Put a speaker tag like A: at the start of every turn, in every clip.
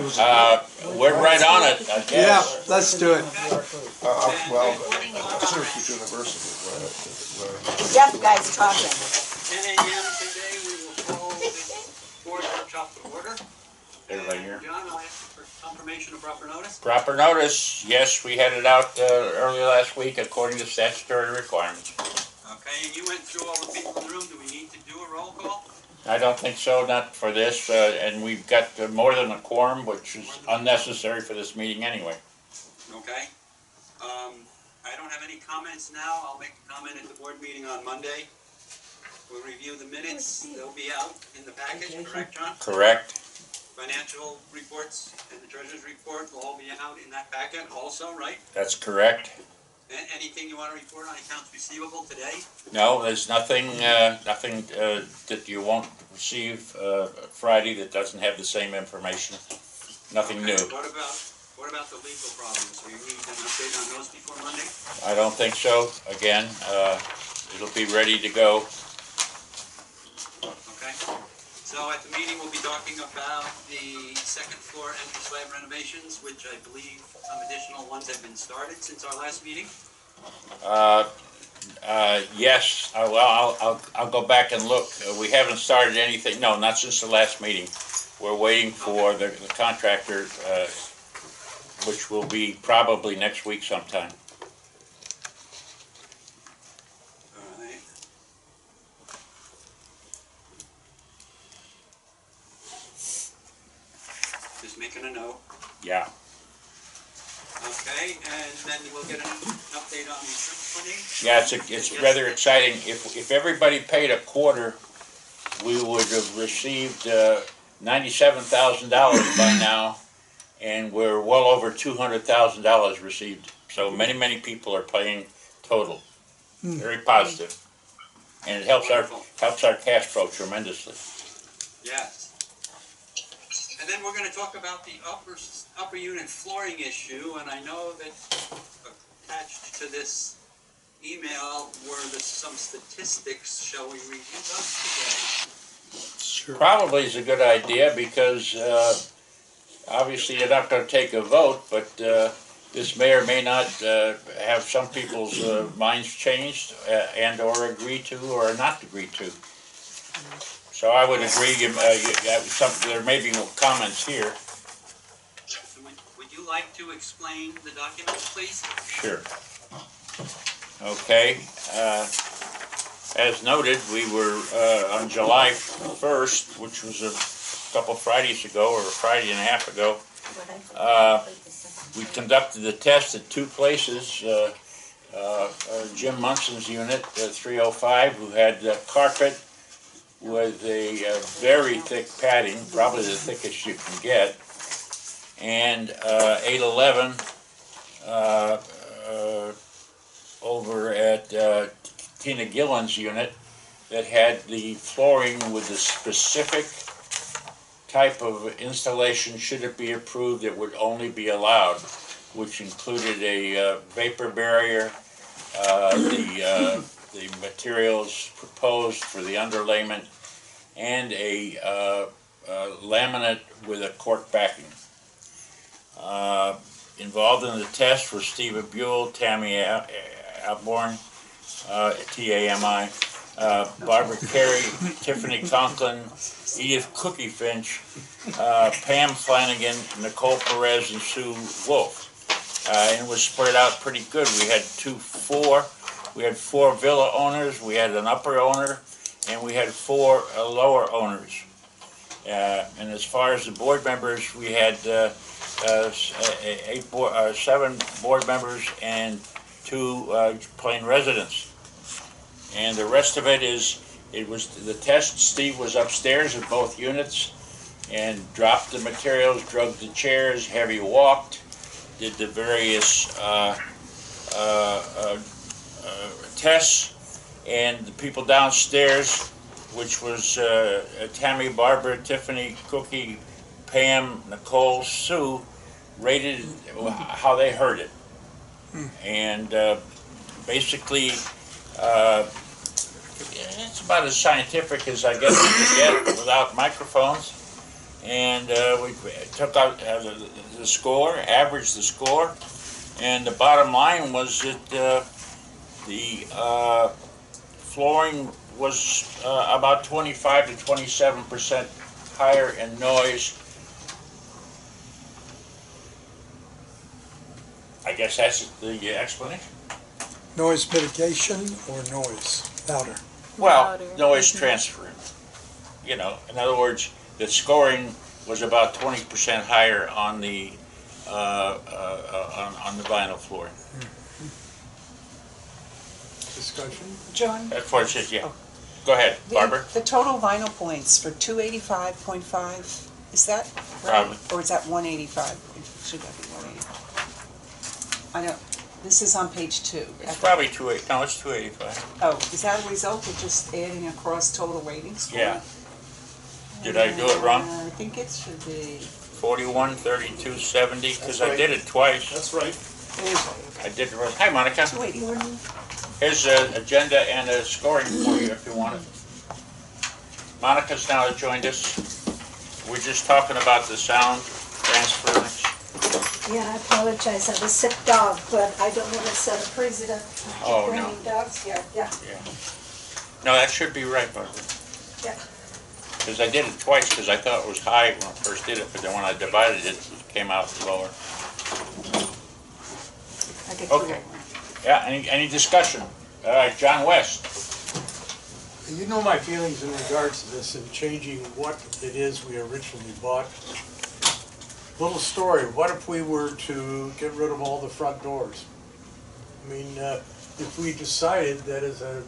A: We're right on it, I guess.
B: Yeah, let's do it.
C: Well, Syracuse University,
D: Deaf guy's talking.
E: 10 a.m. today, we will call this board workshop to order.
A: Everybody here?
E: John, I'll ask for confirmation of proper notice.
A: Proper notice, yes, we had it out early last week according to statutory requirements.
E: Okay, and you went through all the people in the room. Do we need to do a roll call?
A: I don't think so, not for this, and we've got more than a quorum, which is unnecessary for this meeting anyway.
E: Okay. I don't have any comments now. I'll make a comment at the board meeting on Monday. We'll review the minutes. They'll be out in the package, correct, John?
A: Correct.
E: Financial reports and the treasurer's report will all be out in that packet also, right?
A: That's correct.
E: And anything you want to report on accounts receivable today?
A: No, there's nothing that you won't receive Friday that doesn't have the same information. Nothing new.
E: What about the legal problems? Do you need an update on those before Monday?
A: I don't think so. Again, it'll be ready to go.
E: Okay. So at the meeting, we'll be talking about the second floor entry slab renovations, which I believe some additional ones have been started since our last meeting.
A: Yes. Well, I'll go back and look. We haven't started anything. No, not since the last meeting. We're waiting for the contractor, which will be probably next week sometime.
E: All right. Just making a note.
A: Yeah.
E: Okay, and then we'll get an update on the insurance funding.
A: Yeah, it's rather exciting. If everybody paid a quarter, we would have received $97,000 by now, and we're well over $200,000 received. So many people are paying total. Very positive, and it helps our cash flow tremendously.
E: Yes. And then we're going to talk about the upper unit flooring issue, and I know that attached to this email were some statistics. Shall we review those today?
B: Sure.
A: Probably is a good idea because obviously you're not going to take a vote, but this may or may not have some people's minds changed and or agree to or not agree to. So I would agree. There may be comments here.
E: Would you like to explain the documents, please?
A: Sure. Okay. As noted, we were on July 1st, which was a couple Fridays ago, or a Friday and a half ago. We conducted the test at two places. Jim Munson's unit, 305, who had carpet with a very thick padding, probably the thickest you can get, and 811 over at Tina Gillen's unit that had the flooring with the specific type of installation, should it be approved, it would only be allowed, which included a vapor barrier, the materials proposed for the underlayment, and a laminate with a cork backing. Involved in the test were Steve Buell, Tammy Alborn, T-A-M-I, Barbara Carey, Tiffany Conklin, Edith Cookie Finch, Pam Flanagan, Nicole Perez, and Sue Wolf. And it was spread out pretty good. We had four villa owners, we had an upper owner, and we had four lower owners. And as far as the board members, we had 7 board members and 2 plain residents. And the rest of it was the test. Steve was upstairs at both units and dropped the materials, drugged the chairs, heavy walked, did the various tests, and the people downstairs, which was Tammy, Barbara, Tiffany, Cookie, Pam, Nicole, Sue, rated how they heard it. And basically, it's about as scientific as I guess you could get without microphones. and we took out the score, averaged the score, and the bottom line was that the flooring was about 25 to 27% higher in noise. I guess that's the explanation.
B: Noise mitigation or noise? Louder.
A: Well,
F: Louder.
A: noise transfer. You know, in other words, the scoring was about 20% higher on the on the vinyl flooring.
B: Discussion?
G: John?
A: That's what it says. Yeah. Go ahead, Barbara.
G: The total vinyl points for 285.5, is that right?
A: Probably.
G: Or is that 185? Should that be 185? I don't, this is on page 2.
A: It's probably 280. No, it's 285.
G: Oh, is that a result of just adding across total ratings?
A: Yeah. Did I do it wrong?
G: I think it should be.
A: 41, 32, 70. Because
C: That's
A: I
C: right.
A: did it twice.
C: That's right.
A: I did it wrong. Hi, Monica.
G: 281.
A: Here's an agenda and a scoring for you if you want it. Monica's now joined us. We're just talking about the sound transference.
D: Yeah, I apologize, I have a sick dog, but I don't want to set a precedent.
A: Oh, no.
D: Bringing dogs here, yeah,
A: Yeah. No, that should be right, Barbara.
D: yeah.
A: Because I did it twice because I thought it was high when I first did it, but then when I divided it, it came out lower.
G: I get
A: Okay.
G: 281.
A: Yeah, any discussion? All right, John West.
B: You know my feelings in regards to this and changing what it is we originally bought. Little story, what if we were to get rid of all the front doors? I mean, if we decided that as a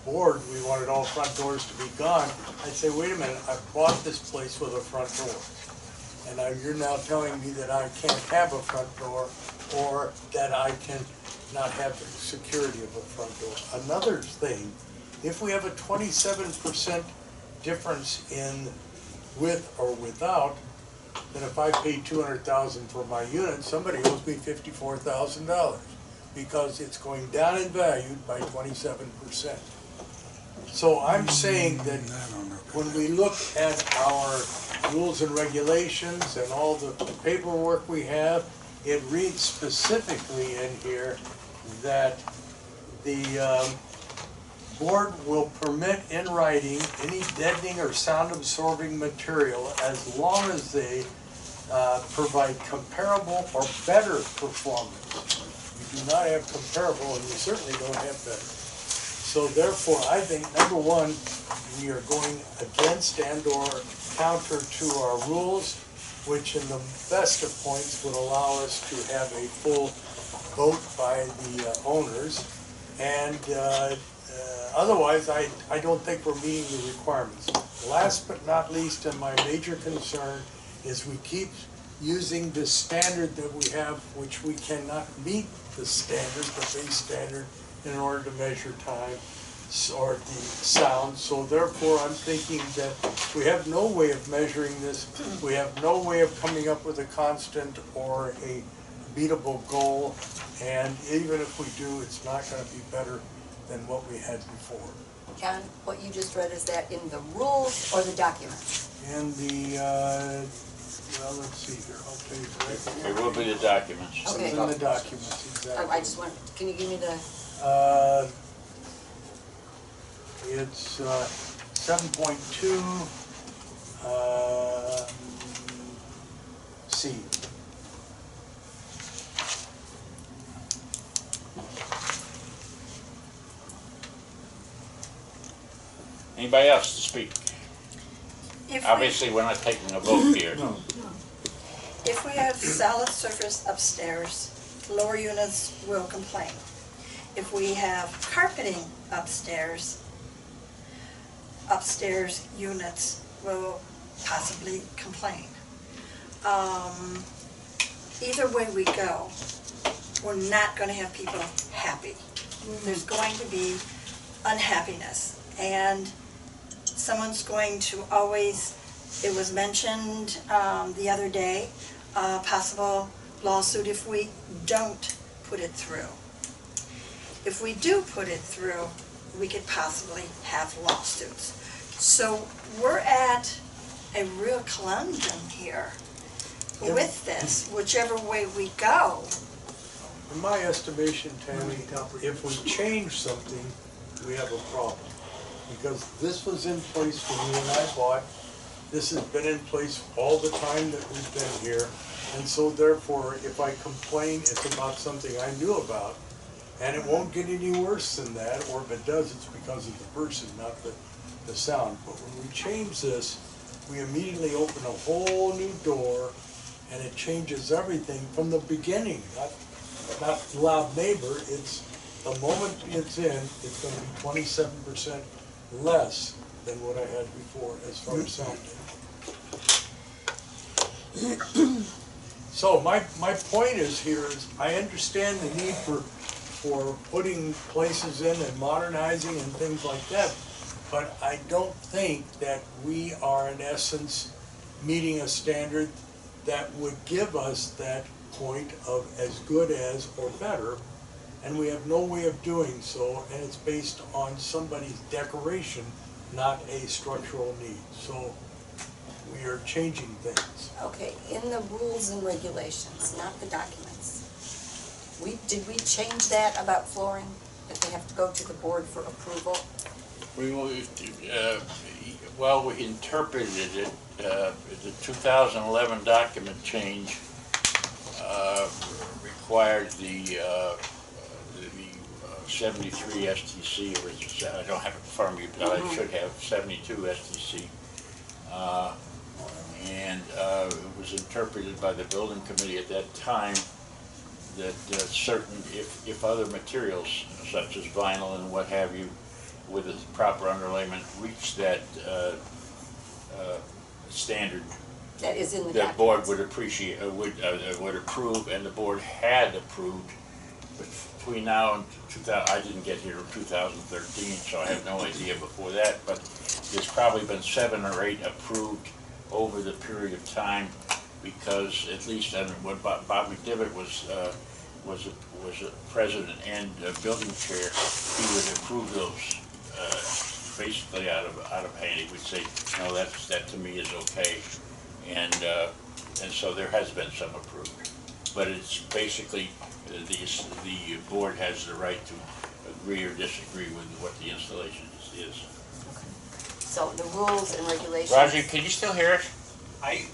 B: board, we wanted all front doors to be gone, I'd say, wait a minute, I bought this place with a front door. And now you're now telling me that I can't have a front door or that I can not have the security of a front door. Another thing, if we have a 27% difference in with or without, then if I pay $200,000 for my unit, somebody owes me $54,000 because it's going down in value by 27%. So I'm saying that when we look at our rules and regulations and all the paperwork we have, it reads specifically in here that the board will permit in writing any deadening or sound absorbing material as long as they provide comparable or better performance. You do not have comparable and you certainly don't have better. So therefore, I think, number one, we are going against and or counter to our rules, which in the best of points would allow us to have a full vote by the owners. And otherwise, I don't think we're meeting the requirements. Last but not least, and my major concern is we keep using the standard that we have, which we cannot meet the standard, the base standard, in order to measure time or the sound. So therefore, I'm thinking that we have no way of measuring this. We have no way of coming up with a constant or a beatable goal. And even if we do, it's not going to be better than what we had before.
D: John, what you just read, is that in the rules or the documents?
B: And the, well, let's see here, I'll tell you right
A: It will be the documents.
D: Okay.
B: It's in the documents, exactly.
D: I just want, can you give me the,
B: It's 7.2 C.
A: Anybody else to speak?
H: If
A: Obviously, we're not taking a vote here.
H: if we have solid surface upstairs, lower units will complain. If we have carpeting upstairs units will possibly complain. Either way we go, we're not going to have people happy. There's going to be unhappiness, and someone's going to always, it was mentioned the other day, possible lawsuit if we don't put it through. If we do put it through, we could possibly have lawsuits. So we're at a real conundrum here with this, whichever way we go.
B: In my estimation, Tammy, if we change something, we have a problem. Because this was in place when you and I bought, this has been in place all the time that we've been here. And so therefore, if I complain, it's about something I knew about, and it won't get any worse than that, or if it does, it's because of the person, not the sound. But when we change this, we immediately open a whole new door, and it changes everything from the beginning. Not loud neighbor, it's the moment it's in, it's gonna be 27% less than what I had before as far as sound. So my point is here is I understand the need for putting places in and modernizing and things like that, but I don't think that we are in essence meeting a standard that would give us that point of as good as or better, and we have no way of doing so, and it's based on somebody's decoration, not a structural need. So we are changing things.
F: Okay, in the rules and regulations, not the documents. Did we change that about flooring, that they have to go to the board for approval?
A: Well, we interpreted it, the 2011 document change required the 73 STC, which I don't have it in front of me, but I should have 72 STC. And it was interpreted by the building committee at that time that certain, if other materials such as vinyl and what have you, with a proper underlayment, reached that standard,
F: That is in the
A: the board
F: documents.
A: would appreciate, would approve, and the board had approved. But between now and 2000, I didn't get here in 2013, so I have no idea before that. But there's probably been 7 or 8 approved over the period of time, because at least when Bob McDivitt was a president and building chair, he would approve those basically out of hand. He would say, no, that to me is okay, and so there has been some approved, but it's basically the board has the right to agree or disagree with what the installation is.
F: So the rules and regulations.
A: Roger, can you still hear us?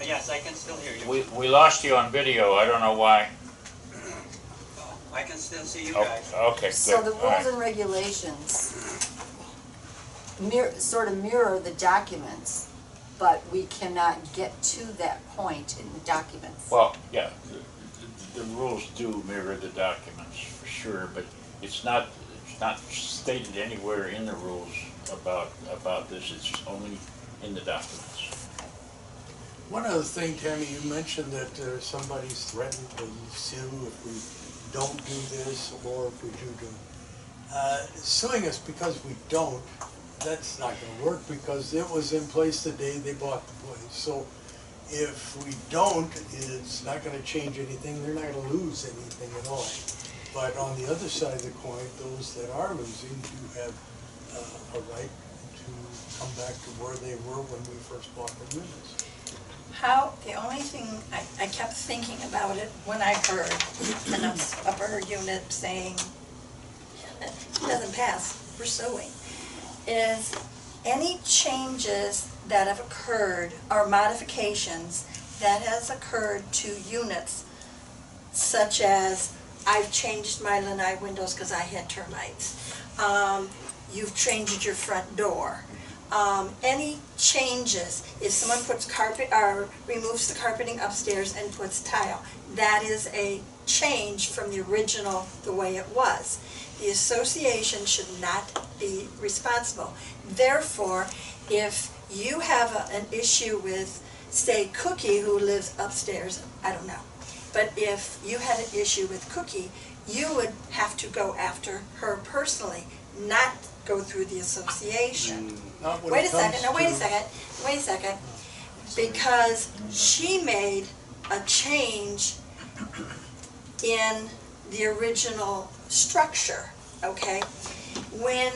E: Yes, I can still hear you.
A: We lost you on video. I don't know why.
E: I can still see you
A: Oh,
E: guys.
A: okay, good.
F: So the
A: All
F: rules
A: right.
F: and regulations sort of mirror the documents, but we cannot get to that point in the documents.
A: Well, yeah, the rules do mirror the documents for sure, but it's not stated anywhere in the rules about this. It's only in the documents.
B: One other thing, Tammy, you mentioned that somebody's threatened to sue if we don't do this, or if we do. Suing us because we don't, that's not going to work, because it was in place the day they bought the place. So if we don't, it's not going to change anything. They're not going to lose anything at all. But on the other side of the coin, those that are losing do have a right to come back to where they were when we first bought the units.
H: The only thing, I kept thinking about it when I heard an upper unit saying, it doesn't pass, we're suing, is any changes that have occurred or modifications that has occurred to units, such as I've changed my lanai windows because I had termites, you've changed your front door. Any changes, if someone puts carpet or removes the carpeting upstairs and puts tile, that is a change from the original, the way it was. The association should not be responsible. Therefore, if you have an issue with, say, Cookie, who lives upstairs, I don't know, but if you had an issue with Cookie, you would have to go after her personally, not go through the association. Wait a second, because she made a change in the original structure, okay? When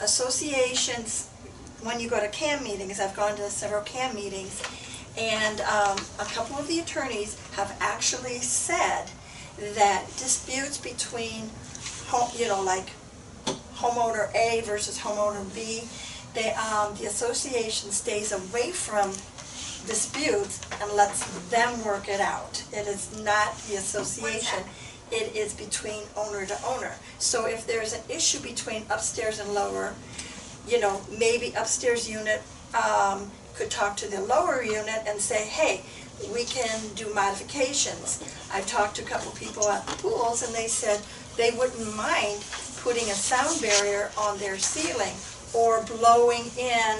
H: associations, when you go to CAM meetings, I've gone to several CAM meetings, and a couple of the attorneys have actually said that disputes between, like homeowner A versus homeowner B, the association stays away from disputes and lets them work it out. It is not the association. It is between owner to owner. So if there's an issue between upstairs and lower, maybe upstairs unit could talk to the lower unit and say, hey, we can do modifications. I've talked to a couple people at the pools, and they said they wouldn't mind putting a sound barrier on their ceiling or blowing in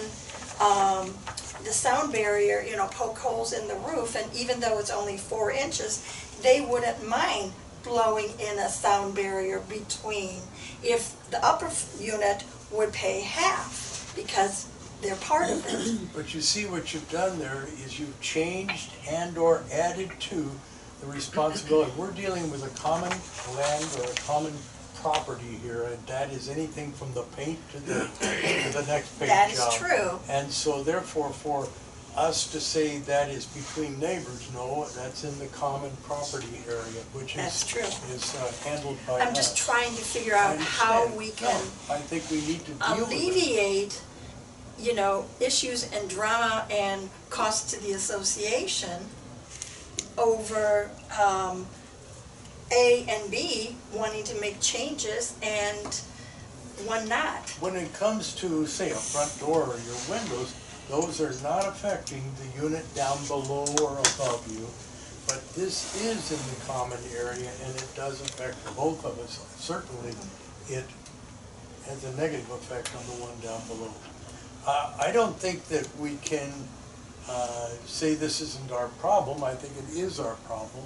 H: the sound barrier, poke holes in the roof, and even though it's only 4 inches, they wouldn't mind blowing in a sound barrier between, if the upper unit would pay half, because they're part of it.
B: But you see what you've done there is you've changed and or added to the responsibility. We're dealing with a common land or a common property here, and that is anything from the paint to the next paint job.
H: That is true.
B: And so therefore, for us to say that is between neighbors, no, that's in the common property area, which
H: That's true.
B: is handled by us.
H: I'm just trying to figure out how we can
B: No, I think we need to deal with it.
H: alleviate, issues and drama and cost to the association over A and B wanting to make changes and one not.
B: When it comes to, say, a front door or your windows, those are not affecting the unit down below or above you. But this is in the common area, and it does affect both of us. Certainly, it has a negative effect on the one down below. I don't think that we can say this isn't our problem. I think it is our problem.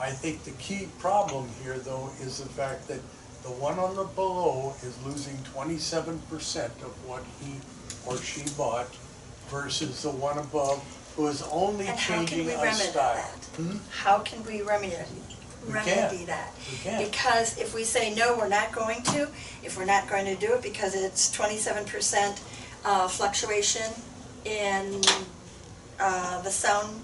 B: I think the key problem here, though, is the fact that the one on the below is losing 27% of what he or she bought versus the one above who is only
H: And how can
B: changing
H: we
B: a
H: remedy
B: style.
H: that? How can we remedy that?
B: We can.
H: Because if we say, no, we're not going to, if we're not going to do it because it's 27% fluctuation in the sound,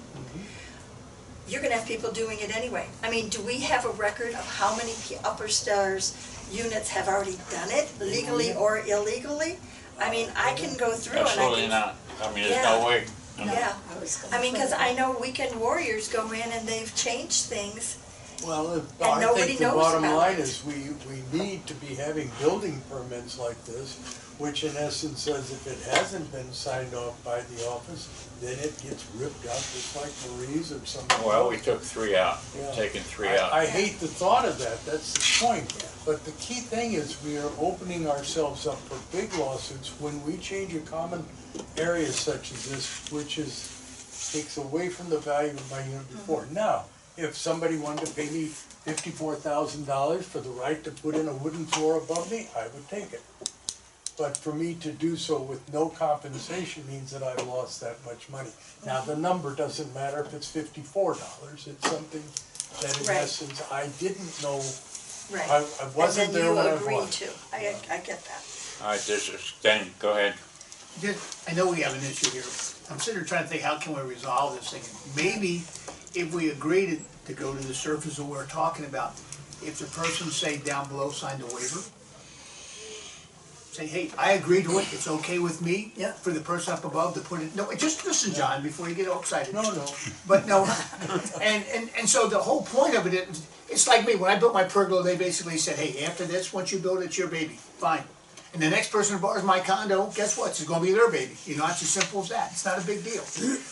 H: you're gonna have people doing it anyway. I mean, do we have a record of how many upper stairs units have already done it, legally or illegally? I mean, I can go through and I can.
A: Absolutely not. I mean, there's no way.
H: Yeah, I mean, because I know Weekend Warriors go in and they've changed things.
B: Well,
H: And
B: I
H: nobody
B: think the
H: knows
B: bottom
H: about
B: line
H: it.
B: is we need to be having building permits like this, which in essence says if it hasn't been signed off by the office, then it gets ripped out just like Marie's or something.
A: Well, we took 3 out,
B: Yeah.
A: taken 3 out.
B: I hate the thought of that, that's the point. But the key thing is we are opening ourselves up for big lawsuits when we change a common area such as this, which takes away from the value of my unit before. Now, if somebody wanted to pay me $54,000 for the right to put in a wooden floor above me, I would take it. But for me to do so with no compensation means that I've lost that much money. Now, the number doesn't matter if it's $54. It's something that in
H: Right.
B: essence I didn't know.
H: Right.
B: I wasn't there when I
H: And then you
B: bought.
H: agree to. I get that.
A: All right, this is, then, go ahead.
I: I know we have an issue here. I'm sitting here trying to think, how can we resolve this thing? Maybe if we agree to go to the surface of what we're talking about, if the person, say, down below signed a waiver, say, hey, I agree to it, it's okay with me.
H: Yeah.
I: For the person up above to put it, no, just listen, John, before you get all excited.
B: No.
I: But no, and so the whole point of it is, it's like me, when I built my pergola, they basically said, hey, after this, once you build it, it's your baby, fine. And the next person who borrows my condo, guess what, it's gonna be their baby, it's as simple as that, it's not a big deal.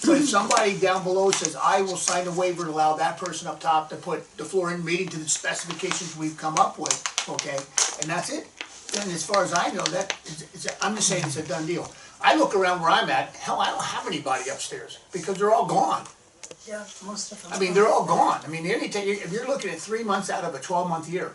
I: But if somebody down below says, I will sign a waiver to allow that person up top to put the floor in, meeting to the specifications we've come up with, okay, and that's it, then as far as I know, I'm just saying it's a done deal. I look around where I'm at, hell, I don't have anybody upstairs, because they're all gone.
H: Yeah, most of them.
I: I mean, they're all gone. I mean, if you're looking at 3 months out of a 12-month year,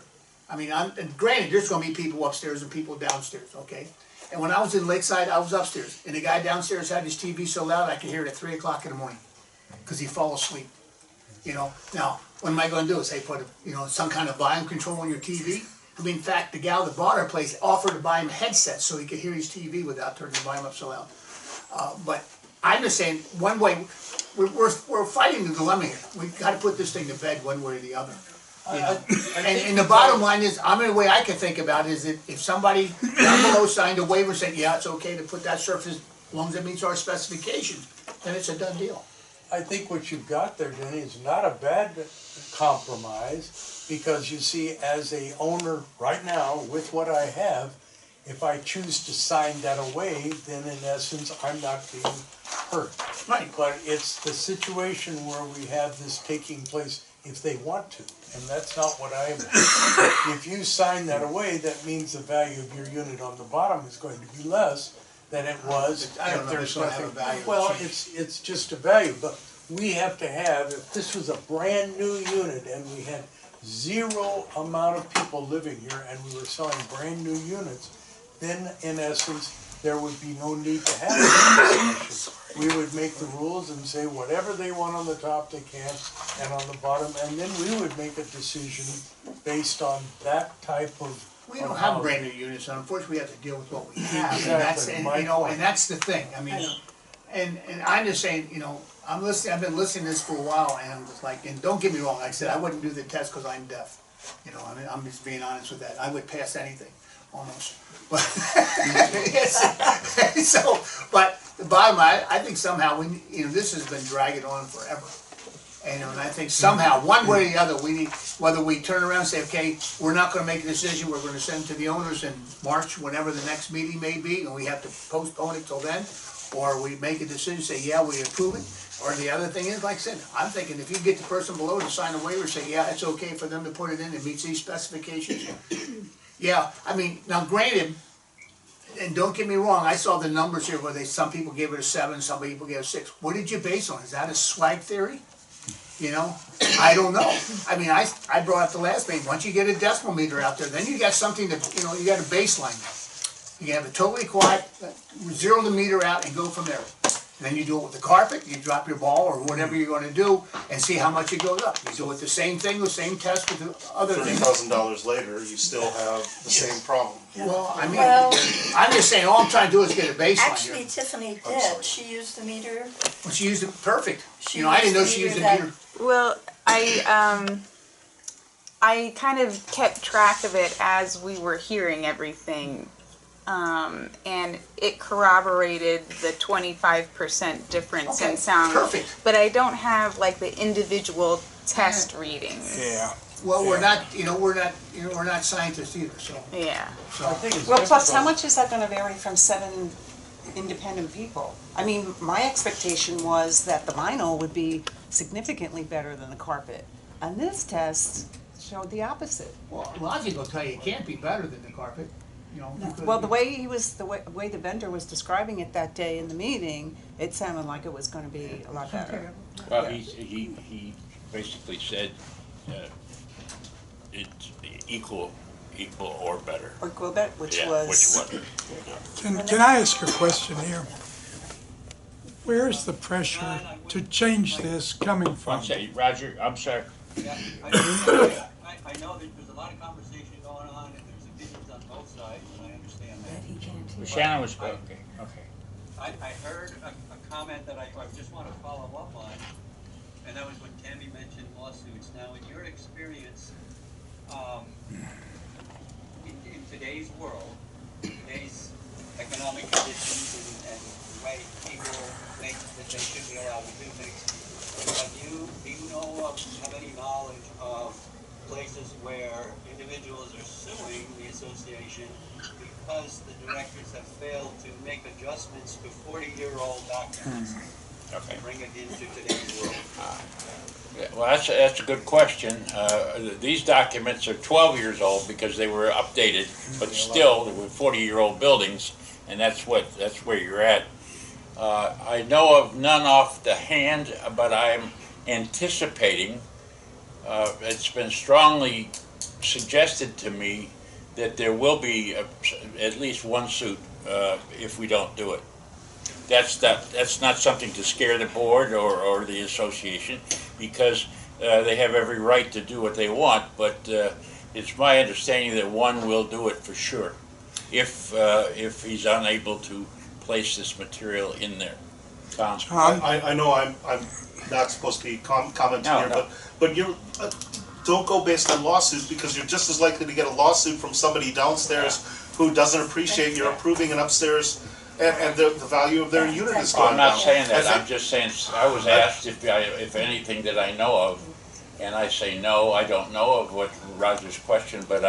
I: I mean, and granted, there's gonna be people upstairs and people downstairs, okay? And when I was in Lakeside, I was upstairs, and the guy downstairs had his TV so loud I could hear it at 3 o'clock in the morning, because he'd fall asleep, Now, what am I gonna do, say put, some kind of volume control on your TV? I mean, in fact, the gal that bought our place offered to buy him a headset so he could hear his TV without turning the volume up so loud. But I'm just saying, one way, we're fighting the dilemma here. We've gotta put this thing to bed one way or the other. You know? And the bottom line is, the way I can think about it is that if somebody down below signed a waiver saying, yeah, it's okay to put that surface as long as it meets our specifications, then it's a done deal.
B: I think what you've got there, Denny, is not a bad compromise, because you see, as a owner right now, with what I have, if I choose to sign that away, then in essence, I'm not being hurt.
I: Right.
B: But it's the situation where we have this taking place if they want to, and that's not what I am. If you sign that away, that means the value of your unit on the bottom is going to be less than it was
I: I don't
B: if
I: know if
B: there's
I: it's gonna have
B: nothing.
I: a value.
B: Well, it's just a value, but we have to have, if this was a brand new unit and we had zero amount of people living here and we were selling brand new units, then in essence, there would be no need to have this issue. We would make the rules and say whatever they want on the top they can, and on the bottom, and then we would make a decision based on that type of.
I: We don't have brand new units, and unfortunately, we have to deal with what we have, and that's,
B: Exactly,
I: and,
B: my
I: you know,
B: point.
I: and that's the thing, I mean, and I'm just saying, you know, I've been listening to this for a while, and I'm just like, and don't get me wrong, like I said, I wouldn't do the test because I'm deaf, you know, I mean, I'm just being honest with that, I would pass anything, almost, but, yes, so, but the bottom line, I think somehow this has been dragging on forever. And I think somehow, one way or the other, we need, whether we turn around and say, okay, we're not gonna make a decision, we're gonna send it to the owners in March, whenever the next meeting may be, and we have to postpone it till then, or we make a decision, say, yeah, we approve it, or the other thing is, like I said, I'm thinking if you get the person below to sign a waiver, say, yeah, it's okay for them to put it in, it meets these specifications. Yeah, I mean, now granted, and don't get me wrong, I saw the numbers here where some people gave it a 7, some people gave it a 6. What did you base on? Is that a swag theory? You know, I don't know. I mean, I brought up the last page. Once you get a decimal meter out there, then you got something that, you know, you got a baseline. You can have it totally quiet, zero the meter out and go from there. And then you do it with the carpet, you drop your ball or whatever you're gonna do and see how much it goes up. You do it the same thing, the same test with the other thing.
C: $30,000 later, you still have the same problem.
I: Well, I mean,
H: Well-
I: I'm just saying, all I'm trying to do is get a baseline
H: Actually,
I: here.
H: Tiffany
C: I'm sorry.
H: did, she used the meter.
I: Well, she used it perfect.
H: She
I: You know, I didn't know
H: used the
I: she used a
H: meter that-
I: meter.
J: Well, I kind of kept track of it as we were hearing everything. And it corroborated the 25% difference
I: Okay,
J: in sound.
I: perfect.
J: But I don't have like the individual test readings.
B: Yeah.
I: Well, we're not scientists either, so.
J: Yeah.
B: I think it's
G: Well, plus, how
B: difficult.
G: much is that gonna vary from 7 independent people? I mean, my expectation was that the vinyl would be significantly better than the carpet. And this test showed the opposite.
I: Well, logic will tell you it can't be better than the carpet, you know. because-
G: Well, the way the vendor was describing it that day in the meeting, it sounded like it was gonna be a lot better.
A: Well, he basically said, it's equal or better.
G: Or Quebec, which
A: Yeah,
G: was.
K: Can I ask a question here? Where's the pressure to change this coming from?
A: One second, Roger, I'm sorry.
E: Yeah, I know that there's a lot of conversation going on, and there's opinions on both sides, and I understand that.
A: Shannon was, okay.
E: I heard a comment that I just want to follow up on, and that was when Tammy mentioned lawsuits. Now, in your experience, in today's world, today's economic conditions and the way people think that they should be allowed to do things, do you know have any knowledge of places where individuals are suing the association because the directors have failed to make adjustments to 40-year-old documents
A: Okay.
E: and bring it into today's world?
A: Yeah, well, that's a good question. These documents are 12 years old because they were updated, but still, they were 40-year-old buildings, and that's where you're at. I know of none off the hand, but I'm anticipating, it's been strongly suggested to me that there will be at least one suit if we don't do it. That's not something to scare the board or the association, because they have every right to do what they want, but it's my understanding that one will do it for sure if he's unable to place this material in there. Tom?
C: I know I'm not supposed to be commenting
A: No,
C: here,
A: no.
C: but you don't go based on lawsuits, because you're just as likely to get a lawsuit from somebody downstairs who doesn't appreciate you're approving an upstairs and the value of their unit is
A: Well,
C: going
A: I'm
C: down.
A: not saying that,
C: I think-
A: I'm just saying, I was asked if anything that I know of, and I say, no, I don't know of what Roger's question, but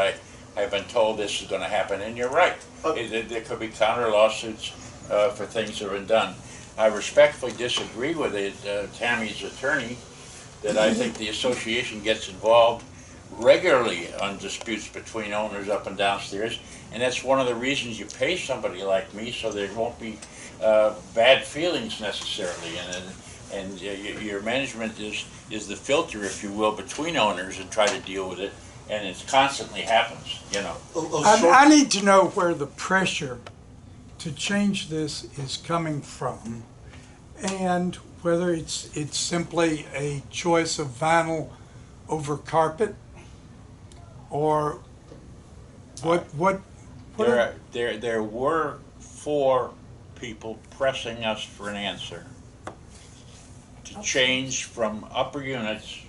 A: I've been told this is gonna happen, and you're right. There could be counter lawsuits for things that have been done. I respectfully disagree with Tammy's attorney, that I think the association gets involved regularly on disputes between owners up and downstairs, and that's one of the reasons you pay somebody like me, so there won't be bad feelings necessarily, and your management is the filter, if you will, between owners and try to deal with it, and it constantly happens, you know.
K: I need to know where the pressure to change this is coming from, and whether it's simply a choice of vinyl over carpet, or what
A: There were 4 people pressing us for an answer to change from upper units,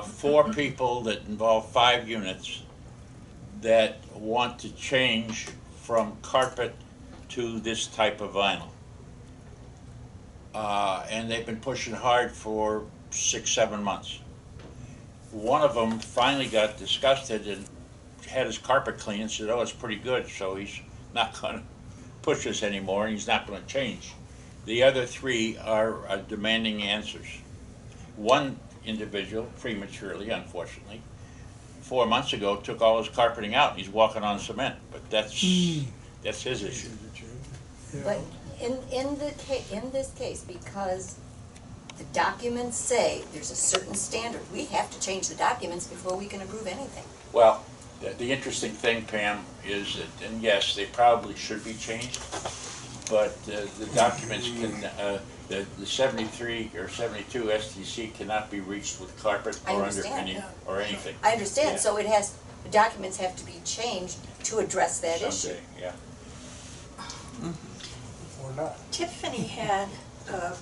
A: 4 people that involve 5 units that want to change from carpet to this type of vinyl. And they've been pushing hard for 6-7 months. One of them finally got disgusted and had his carpet cleaned and said, oh, it's pretty good, so he's not going to push us anymore, and he's not going to change. The other 3 are demanding answers. One individual, prematurely, unfortunately, 4 months ago, took all his carpeting out, and he's walking on cement, but that's his issue.
F: But in this case, because the documents say there's a certain standard, we have to change the documents before we can approve anything.
A: Well, the interesting thing, Pam, is that, and yes, they probably should be changed, but the documents can, the 73 or 72 STC cannot be reached with carpet
F: I
A: or under
F: understand.
A: any, or anything.
F: I understand,
A: Yeah.
F: so the documents have to be changed to address that issue.
A: Someday, yeah.
B: Or not.
H: Tiffany had an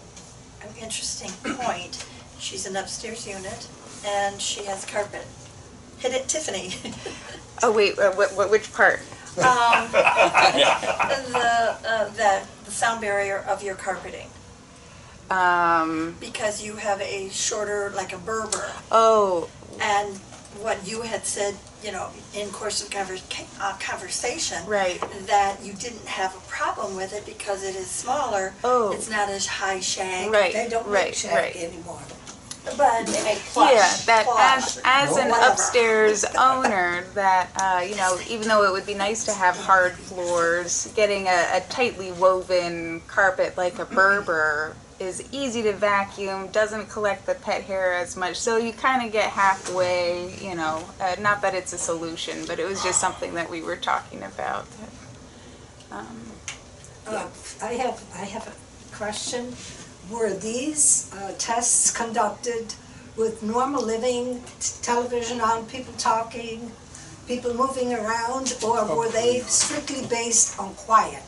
H: interesting point. She's an upstairs unit and she has carpet. Hit it, Tiffany.
J: Oh, wait, which part?
H: The sound barrier of your carpeting. Because you have a shorter, like a Berber.
J: Oh,
H: And what you had said, you know, in course of conversation.
J: right.
H: That you didn't have a problem with it because it is smaller.
J: Oh.
H: It's not as high shag.
J: Right,
D: They don't
J: right,
D: make shag
J: right.
D: anymore.
H: But
F: They make plush.
J: Yeah, that
H: plush,
J: as an
H: whatever.
J: upstairs owner, that, you know, even though it would be nice to have hard floors, getting a tightly woven carpet like a Berber is easy to vacuum, doesn't collect the pet hair as much, so you kind of get halfway, you know, not that it's a solution, but it was just something that we were talking about.
D: I have a question. Were these tests conducted with normal living, television on, people talking, people moving around, or were they strictly based on quiet?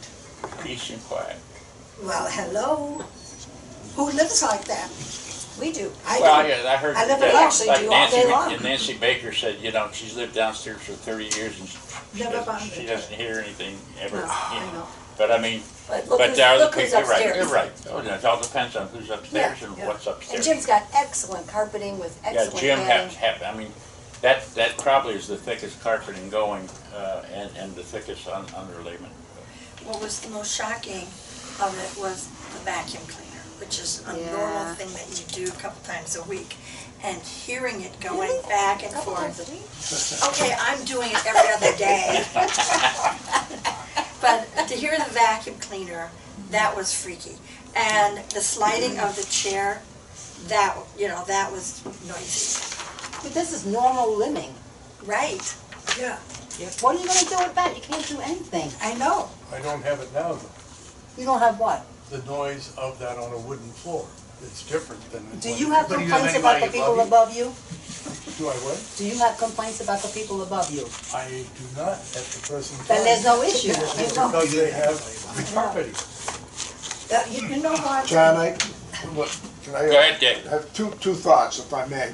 A: Peace and quiet.
D: Well, hello? Who lives like that?
F: We do.
D: I
A: Well,
D: do.
A: yeah, I heard
D: I live
A: that,
D: in actually
A: like
D: do all day long.
A: Nancy Baker said, you know, she's lived downstairs for 30 years and
D: Never bothered
A: she
D: her.
A: doesn't hear anything ever.
D: No,
A: you
D: I
A: know.
D: know.
A: But I mean,
F: But look
A: but
F: who's,
A: there are the
F: look who's
A: people, you're right,
F: upstairs.
A: you're right. Oh, it all depends on who's upstairs
F: Yeah,
A: and
D: yeah.
A: what's
F: And
A: upstairs.
F: Jim's got excellent carpeting with
A: Yeah,
F: excellent
A: Jim
F: padding.
A: I mean, that probably is the thickest carpeting going, and the thickest underlayment.
H: what was the most shocking of it was the vacuum cleaner, which is a
J: Yeah.
H: normal thing that you do a couple times a week. And hearing it going back and
F: Couple
H: forth.
F: times a week.
H: Okay, I'm doing it every other day. But to hear the vacuum cleaner, that was freaky. And the sliding of the chair, that, you know, that was noisy.
F: But this is normal living.
H: Right,
D: Yeah,
F: What are you gonna do with that? You can't do anything.
H: I know.
B: I don't have it now, though.
F: You don't have what?
B: The noise of that on a wooden floor. It's different than.
F: Do you have
I: But do you have
F: complaints about the
I: anybody
F: people
I: above
F: above you?
B: Do I what?
F: Do you have complaints about the people above you?
B: I do not at the present time.
F: Then there's no issue.
B: Because they have property.
D: You know what?
L: John, can I?
A: Go ahead, Dick.
L: Have two thoughts, if I may.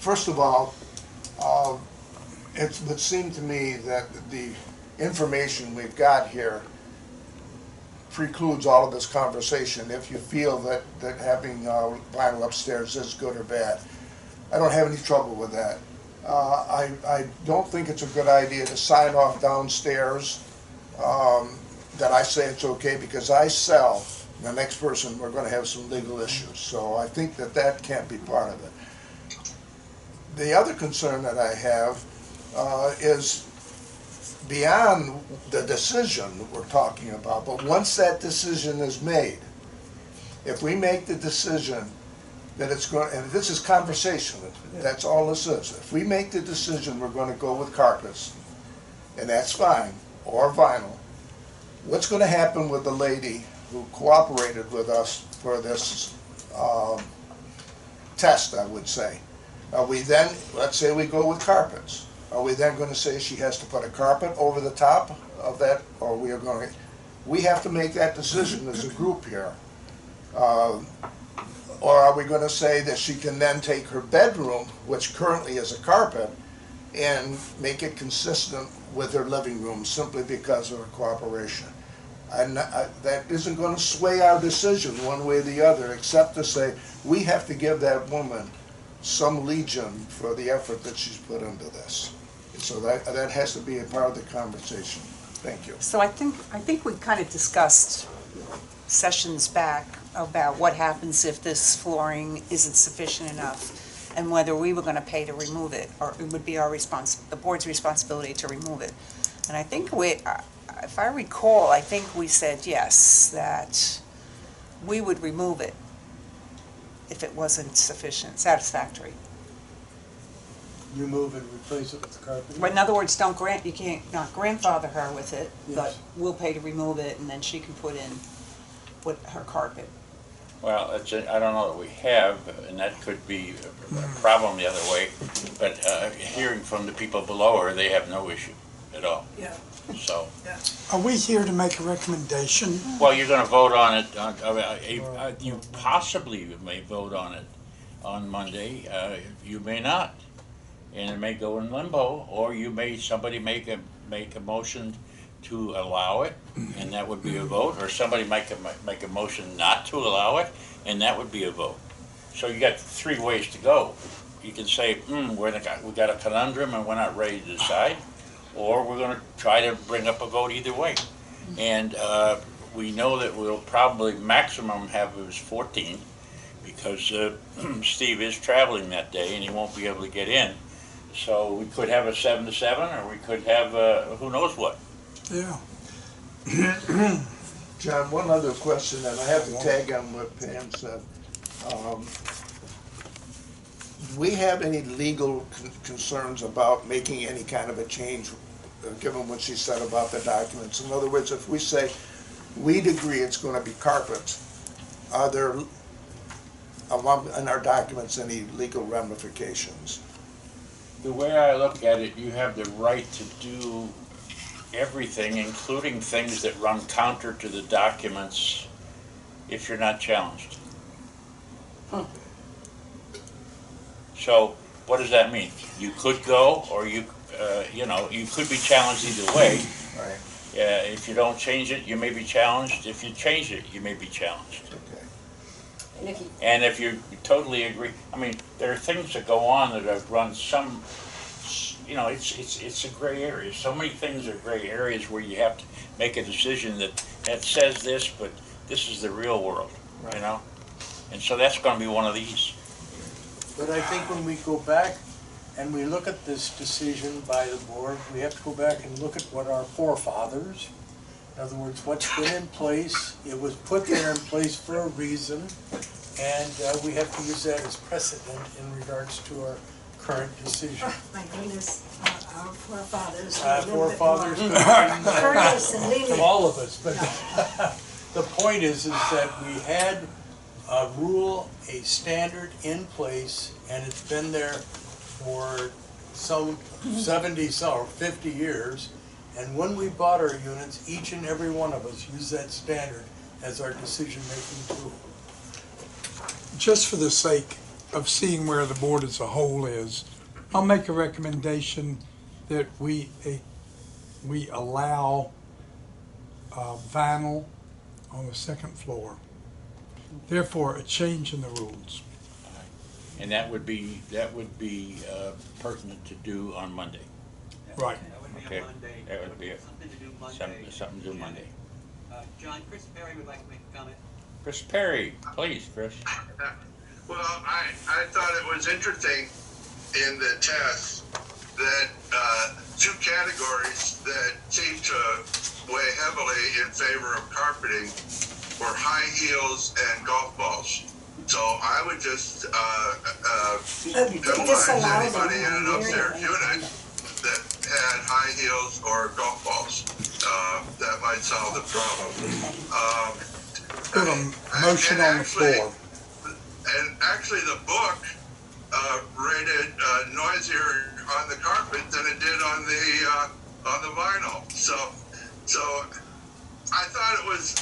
L: First of all, it would seem to me that the information we've got here precludes all of this conversation if you feel that having vinyl upstairs is good or bad. I don't have any trouble with that. I don't think it's a good idea to sign off downstairs that I say it's okay because I sell. The next person, we're going to have some legal issues. So I think that can't be part of it. The other concern that I have is beyond the decision we're talking about, but once that decision is made, if we make the decision that it's going, and this is conversation, that's all this is. If we make the decision we're going to go with carpets, and that's fine, or vinyl, what's going to happen with the lady who cooperated with us for this test, I would say? Are we then, let's say we go with carpets, are we then going to say she has to put a carpet over the top of that, or we are going to, we have to make that decision as a group here. Or are we going to say that she can then take her bedroom, which currently is a carpet, and make it consistent with her living room simply because of her cooperation? And that isn't going to sway our decision one way or the other, except to say we have to give that woman some legion for the effort that she's put into this. So that has to be a part of the conversation. Thank you.
G: So I think we kind of discussed sessions back about what happens if this flooring isn't sufficient enough and whether we were going to pay to remove it or it would be the board's responsibility to remove it. And I think if I recall, I think we said yes, that we would remove it if it wasn't satisfactory.
B: Remove and replace it with carpet.
G: But in other words, you can't not grandfather her with it,
B: Yes.
G: but we'll pay to remove it and then she can put in with her carpet.
A: Well, I don't know that we have, and that could be a problem the other way, but hearing from the people below her, they have no issue at all.
D: Yeah.
A: So,
K: Are we here to make a recommendation?
A: well, you're gonna vote on it, you possibly may vote on it on Monday, you may not. And it may go in limbo, or somebody make a motion to allow it, and that would be a vote, or somebody make a motion not to allow it, and that would be a vote. So you got three ways to go. You can say, we got a conundrum and we're not ready to decide, or we're gonna try to bring up a vote either way. And we know that we'll probably maximum have it was 14, because Steve is traveling that day and he won't be able to get in. So we could have a 7-7, or we could have who knows what.
K: Yeah.
L: John, one other question, and I have to tag on what Pam said. Do we have any legal concerns about making any kind of a change, given what she said about the documents? In other words, if we say, we'd agree it's going to be carpet, are there, in our documents, any legal ramifications?
A: The way I look at it, you have the right to do everything, including things that run counter to the documents, if you're not challenged. So, what does that mean? You could go, or you could be challenged either way.
L: Right.
A: If you don't change it, you may be challenged. If you change it, you may be challenged.
L: Okay.
A: And if you totally agree, I mean, there are things that go on that have run some, it's a gray area. So many things are gray areas where you have to make a decision that says this, but this is the real world,
L: Right.
A: And so that's going to be one of these.
B: But I think when we go back and we look at this decision by the board, we have to go back and look at what our forefathers, in other words, what's been in place. It was put there in place for a reason, and we have to use that as precedent in regards to our current decision.
D: My goodness, our forefathers.
B: Forefathers
D: Courteous and lenient.
B: from all of us, but the point is that we had a rule, a standard in place, and it's been there for some 70 or 50 years. And when we bought our units, each and every one of us used that standard as our decision-making tool.
K: Just for the sake of seeing where the board as a whole is, I'll make a recommendation that we allow vinyl on the second floor. Therefore, a change in the rules.
A: And that would be pertinent to do on Monday.
K: Right.
E: That would be
A: Okay.
E: a Monday.
A: That would be it.
E: Something to do Monday.
A: Something to do Monday.
E: John, Chris Perry would like to make a comment.
A: Chris Perry, please, Chris.
M: Well, I thought it was interesting in the test that two categories that seem to weigh heavily in favor of carpeting were high heels and golf balls. So I would just penalize anybody in an upstairs unit that had high heels or golf balls. That might solve the problem.
K: Put a motion on the floor.
M: And actually, the book rated noisier on the carpet than it did on the vinyl. So I thought it was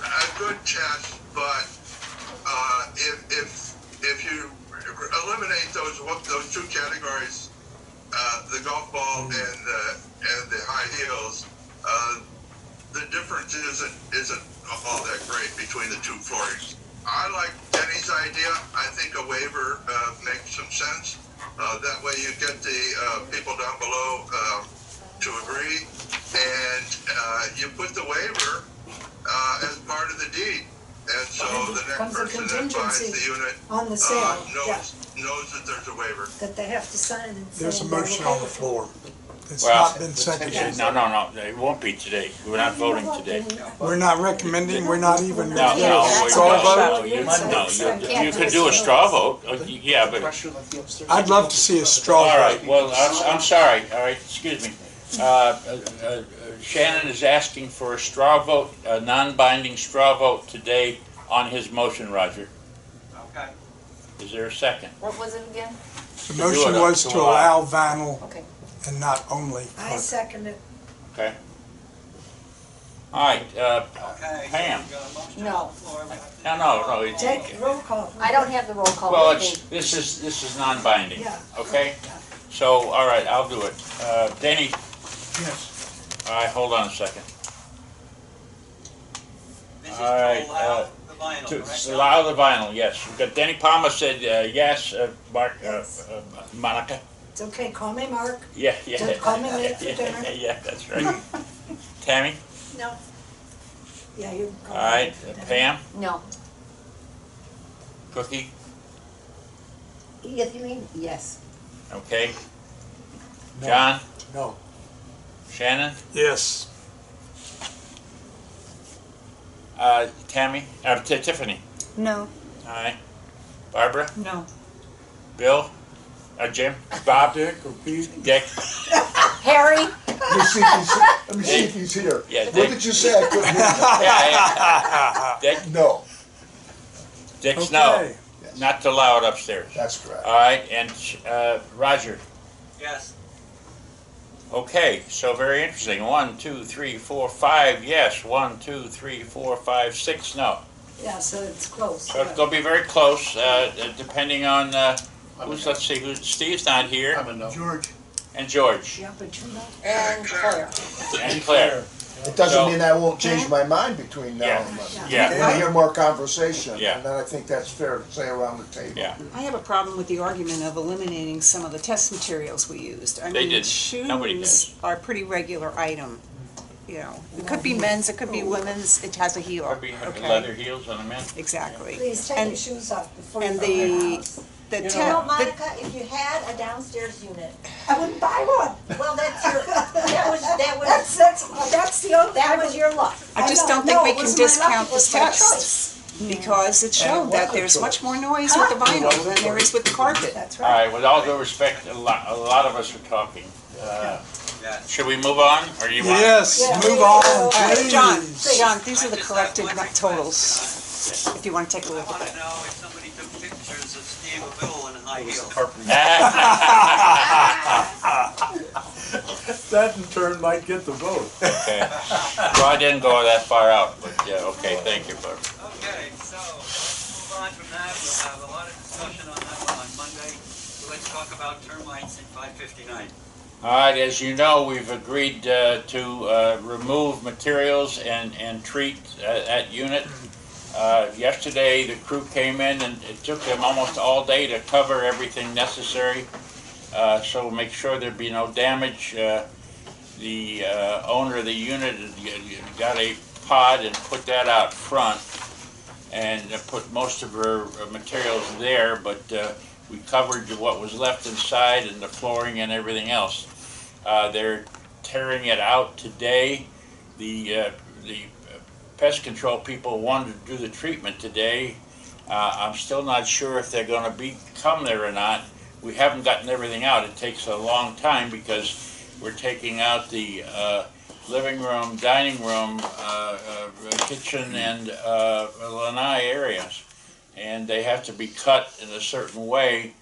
M: a good test, but if you eliminate those two categories, the golf ball and the high heels, the difference isn't all that great between the two floorings. I like Denny's idea. I think a waiver makes some sense. That way you get the people down below to agree, and you put the waiver as part of the deed. And so the next person that buys the unit
D: on the sale,
M: knows that there's a waiver.
D: that they have to sign and say.
K: There's a motion on the floor. It's
A: Well,
K: not been seconded.
A: No, it won't be today. We're not voting today.
K: We're not recommending, we're not even.
A: No, you could do a straw vote, yeah, but,
K: I'd love to see a straw
A: all right,
K: vote.
A: well, I'm sorry, all right, excuse me. Shannon is asking for a straw vote, a non-binding straw vote today on his motion, Roger.
E: Okay.
A: Is there a second?
F: What was it again?
K: The motion was to allow vinyl
F: Okay.
K: and not only.
D: I second it.
A: Okay. All right,
E: Okay.
A: Pam.
E: We've got a motion
F: No.
E: on the floor.
A: No, it's,
D: Take roll call.
F: I don't have the roll call.
A: well,
F: with me.
A: this is non-binding,
D: Yeah.
A: okay? So, all right, I'll do it. Danny,
B: Yes.
A: all right, hold on a second.
E: This is
A: All right,
E: to allow the vinyl,
A: To
E: correct?
A: allow the vinyl, yes. We've got Denny Palmer said yes, Mark, Monica?
D: It's okay, call me Mark.
A: Yeah.
D: Don't call me late for dinner.
A: Yeah, that's right. Tammy?
D: No. Yeah, you can call
A: All
D: me.
A: right, Pam?
F: No.
A: Cookie?
F: Yes, you mean? Yes.
A: Okay.
B: No.
A: John?
B: No.
A: Shannon?
K: Yes.
A: Tammy? Tiffany?
J: No.
A: All right. Barbara?
G: No.
A: Bill? Jim? Bob?
B: Dick or Pete?
A: Dick?
F: Harry?
L: Let me see if he's here.
A: Yeah,
L: What
A: Dick.
L: did you say? I couldn't hear.
A: Dick?
L: No,
A: Dick's no.
K: Okay.
A: Not to allow it upstairs.
L: that's correct.
A: All right, and Roger?
E: Yes.
A: Okay, so very interesting. 1, 2, 3, 4, 5 yes. 1, 2, 3, 4, 5, 6 no.
D: Yeah, so it's close.
A: So it's gonna be very close, depending on, let's see, Steve's not here,
C: I'm a no.
B: George.
A: and George,
D: Yeah, but you know.
F: And Claire.
A: and Claire.
L: It doesn't
A: So-
L: mean I won't change my mind between now
A: Yeah.
L: and Monday.
A: Yeah.
L: I want to hear more conversation,
A: Yeah.
L: and then I think that's fair to say around the table.
A: Yeah.
G: I have a problem with the argument of eliminating some of the test materials we used. I
A: They
G: mean,
A: didn't. Nobody did.
G: shoes are a pretty regular item, you know. It could be men's, it could be women's, it has a heel,
A: Probably have
G: okay?
A: leather heels on a man.
G: Exactly.
D: Please take
G: And-
D: your shoes off before you
G: And
D: go in the
G: the,
D: house.
G: the
B: You know,
F: You know,
G: the
F: Monica, if you had a downstairs unit,
D: I wouldn't buy one.
F: well, that's your,
D: That's the only.
F: that was your luck.
G: I just don't think we can discount this test, because it showed that there's much more noise with the vinyl than there is with the carpet.
D: That's
A: All
D: right.
A: right, with all due respect, a lot of us are talking.
E: Yes.
A: Should we move on, or do you want?
K: Yes,
D: Yeah.
K: move on,
G: All right, John,
K: please.
G: John, these are the
E: I just
G: corrected
E: have one
G: totals, if you want to take a
E: I
G: look at
E: wanna
G: that.
E: know if somebody took pictures of Steve Abill in high high heels.
B: That in turn might get the vote.
A: Okay. So I didn't go that far out, but yeah, okay, thank you, Bert.
E: Okay, so move on from that. We'll have a lot of discussion on that one on Monday. So let's talk about termites in 559.
A: All right, as you know, we've agreed to remove materials and treat that unit. Yesterday, the crew came in and it took them almost all day to cover everything necessary. So make sure there'd be no damage. The owner of the unit got a pod and put that out front and put most of her materials there, but we covered what was left inside and the flooring and everything else. They're tearing it out today. The pest control people wanted to do the treatment today. I'm still not sure if they're going to come there or not. We haven't gotten everything out. It takes a long time because we're taking out the living room, dining room, kitchen, and lanai areas. And they have to be cut in a certain way,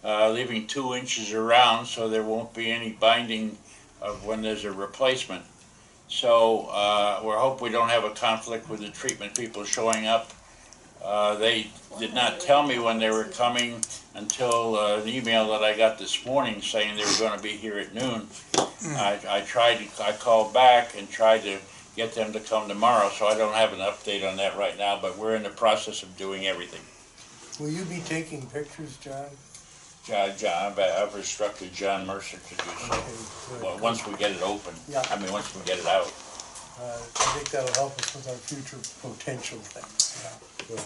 A: leaving 2 inches around so there won't be any binding of when there's a replacement. So we hope we don't have a conflict with the treatment people showing up. They did not tell me when they were coming until an email that I got this morning saying they were going to be here at noon. I called back and tried to get them to come tomorrow, so I don't have an update on that right now, but we're in the process of doing everything.
B: Will you be taking pictures, John?
A: I've instructed John Mercer to do so.
B: Okay,
A: Well, once we get it open.
B: Yeah.
A: I mean, once we get it out.
B: I think that'll help us with our future potential things. Yeah. Good.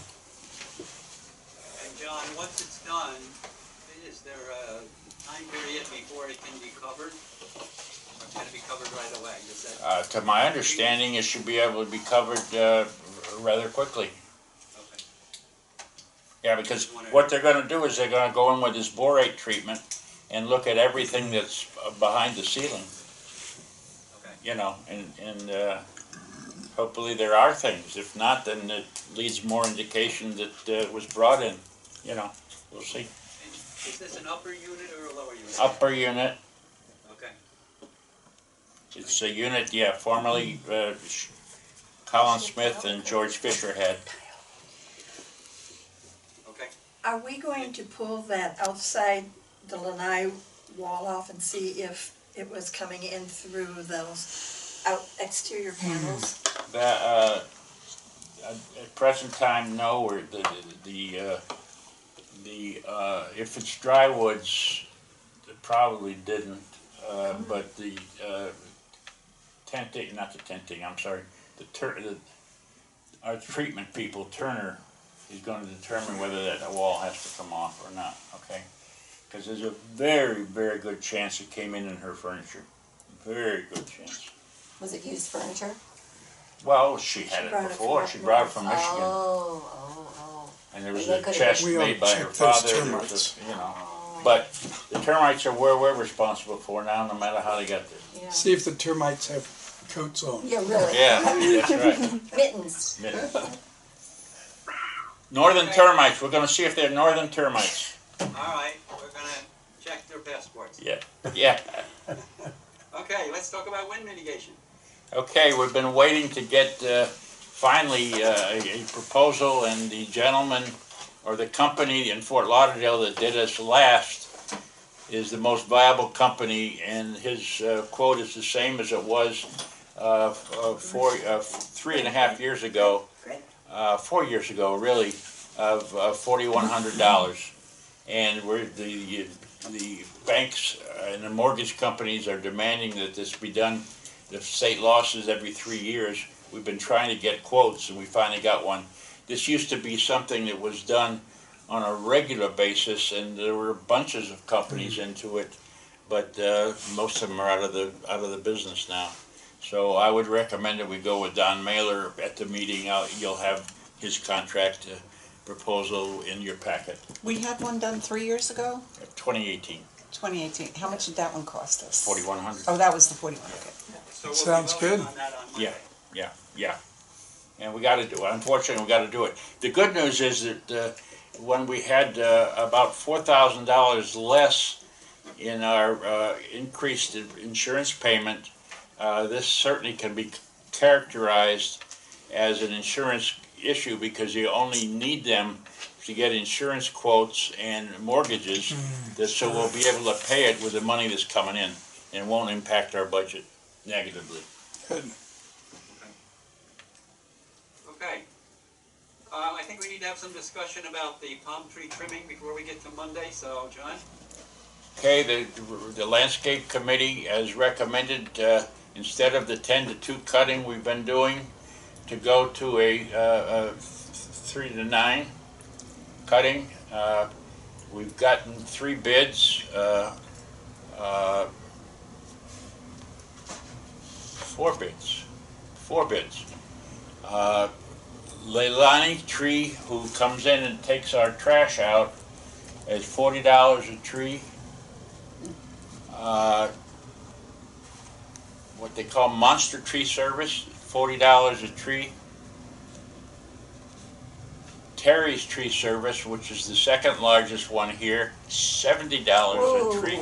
E: And John, once it's done, is there a time period before it can be covered? Or can it be covered right away? Is that
A: To my understanding, it should be able to be covered rather quickly.
E: okay?
A: Yeah, because what they're going to do is they're going to go in with this borate treatment and look at everything that's behind the ceiling.
E: Okay.
A: You know, and hopefully there are things. If not, then it leads more indication that it was brought in. You know, we'll see.
E: And is this an upper unit or a lower unit?
A: Upper unit.
E: Okay.
A: It's a unit, yeah, formerly Colin Smith and George Fisher had.
E: Okay.
H: Are we going to pull that outside the lanai wall off and see if it was coming in through those exterior panels?
A: That, at present time, no. Or if it's drywoods, it probably didn't. But the tenting, not the tenting. I'm sorry. Our treatment people, Turner, is going to determine whether that wall has to come off or not. Okay, because there's a very, very good chance it came in her furniture. Very good chance.
F: Was it used furniture?
A: Well, she had it before. She brought it from Michigan.
F: Oh.
A: And there was
F: They
A: a
F: could've
A: chest
K: We
A: made
K: ought
A: by
K: to
A: her
K: check those
A: father. There was
K: termites.
A: you know. But the termites are where we're responsible for now, no matter how they got there.
F: Yeah.
K: See if the termites have coats on.
F: Yeah, really.
A: Yeah, that's right.
F: Mittens.
A: Northern termites. We're going to see if they're northern termites.
E: All right. We're gonna check their passports.
A: Yeah. Yeah.
E: Okay. Let's talk about wind mitigation.
A: Okay, we've been waiting to get finally a proposal, and the gentleman or the company in Fort Lauderdale that did us last is the most viable company, and his quote is the same as it was 3.5 years ago, 4 years ago really, of $4,100. And the banks and the mortgage companies are demanding that this be done. The state losses every 3 years. We've been trying to get quotes, and we finally got one. This used to be something that was done on a regular basis, and there were bunches of companies into it, but most of them are out of the business now. So I would recommend that we go with Don Mailer at the meeting. You'll have his contract proposal in your packet.
G: We had one done 3 years ago,
A: 2018,
G: 2018. How much did that one cost us?
A: $4,100.
G: Oh, that was the 41, okay.
E: So we'll
K: Sounds
E: be voting
K: good.
E: on that on Monday.
A: Yeah. And we got to do it. Unfortunately, we got to do it. The good news is that when we had about $4,000 less in our increased insurance payment, this certainly can be characterized as an insurance issue because you only need them to get insurance quotes and mortgages, so we'll be able to pay it with the money that's coming in and won't impact our budget negatively.
K: Good.
E: Okay. I think we need to have some discussion about the palm tree trimming before we get to Monday, so John?
A: Okay, the landscape committee has recommended, instead of the 10-2 cutting we've been doing, to go to a 3-9 cutting. We've gotten 3 bids, 4 bids. Leilani Tree, who comes in and takes our trash out, is $40 a tree. What they call Monster Tree Service, $40 a tree. Terry's Tree Service, which is the second largest one here, $70 a tree.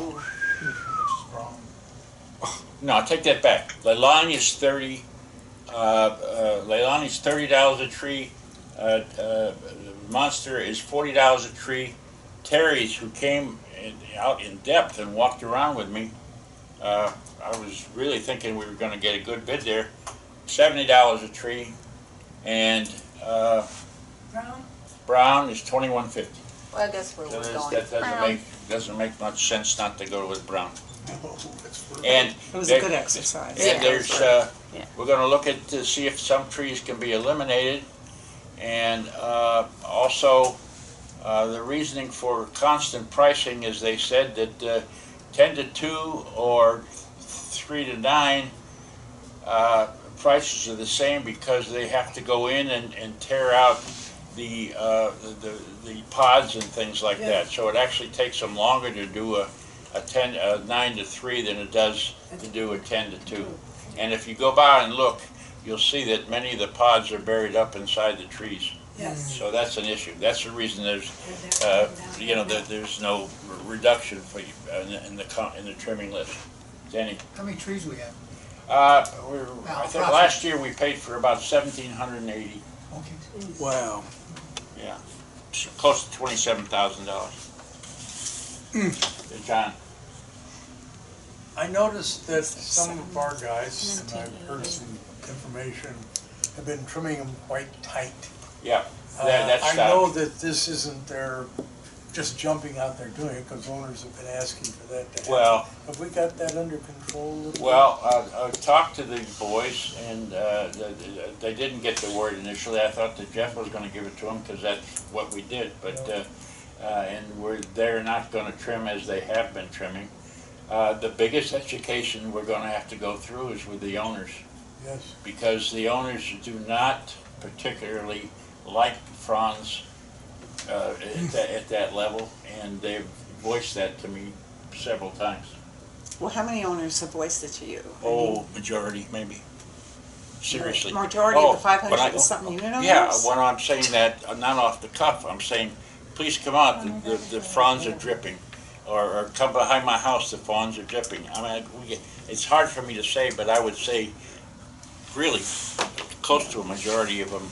A: No, I take that back. Leilani's Leilani's $30 a tree. Monster is $40 a tree. Terry's, who came out in depth and walked around with me, I was really thinking we were going to get a good bid there. $70 a tree, and Brown is $21.50.
F: Well, I guess where we're going.
A: That doesn't make much sense not to go with Brown. And
G: It was a good exercise.
A: And there's we're going to look at to see if some trees can be eliminated, and also the reasoning for constant pricing is they said that 10-2 or 3-9 prices are the same because they have to go in and tear out the pods and things like that. So it actually takes them longer to do a 9-3 than it does to do a 10-2. And if you go by and look, you'll see that many of the pods are buried up inside the trees.
D: Yes.
A: So that's an issue. That's the reason there's there's no reduction for you in the trimming list. Danny?
I: How many trees we have?
A: I think last year we paid for about 1,780.
I: Okay.
K: Wow.
A: Yeah, close to $27,000. John?
B: I noticed that some of our guys, and I've heard some information, have been trimming them quite tight.
A: Yeah, that's
B: I know that this isn't their just jumping out there doing it, because owners have been asking for that to happen.
A: Well,
B: have we got that under control a little bit?
A: Well, I talked to the boys, and they didn't get the word initially. I thought that Jeff was going to give it to them because that's what we did, but and they're not going to trim as they have been trimming. The biggest education we're going to have to go through is with the owners.
B: Yes.
A: Because the owners do not particularly like fronds at that level, and they've voiced that to me several times.
G: Well, how many owners have voiced it to you?
A: Oh, majority, maybe. Seriously.
G: Majority of the 500 and something unit owners?
A: Yeah, when I'm saying that, not off the cuff, I'm saying, please come out, the fronds are dripping. Or come behind my house, the fronds are dripping. I mean, it's hard for me to say, but I would say really close to a majority of them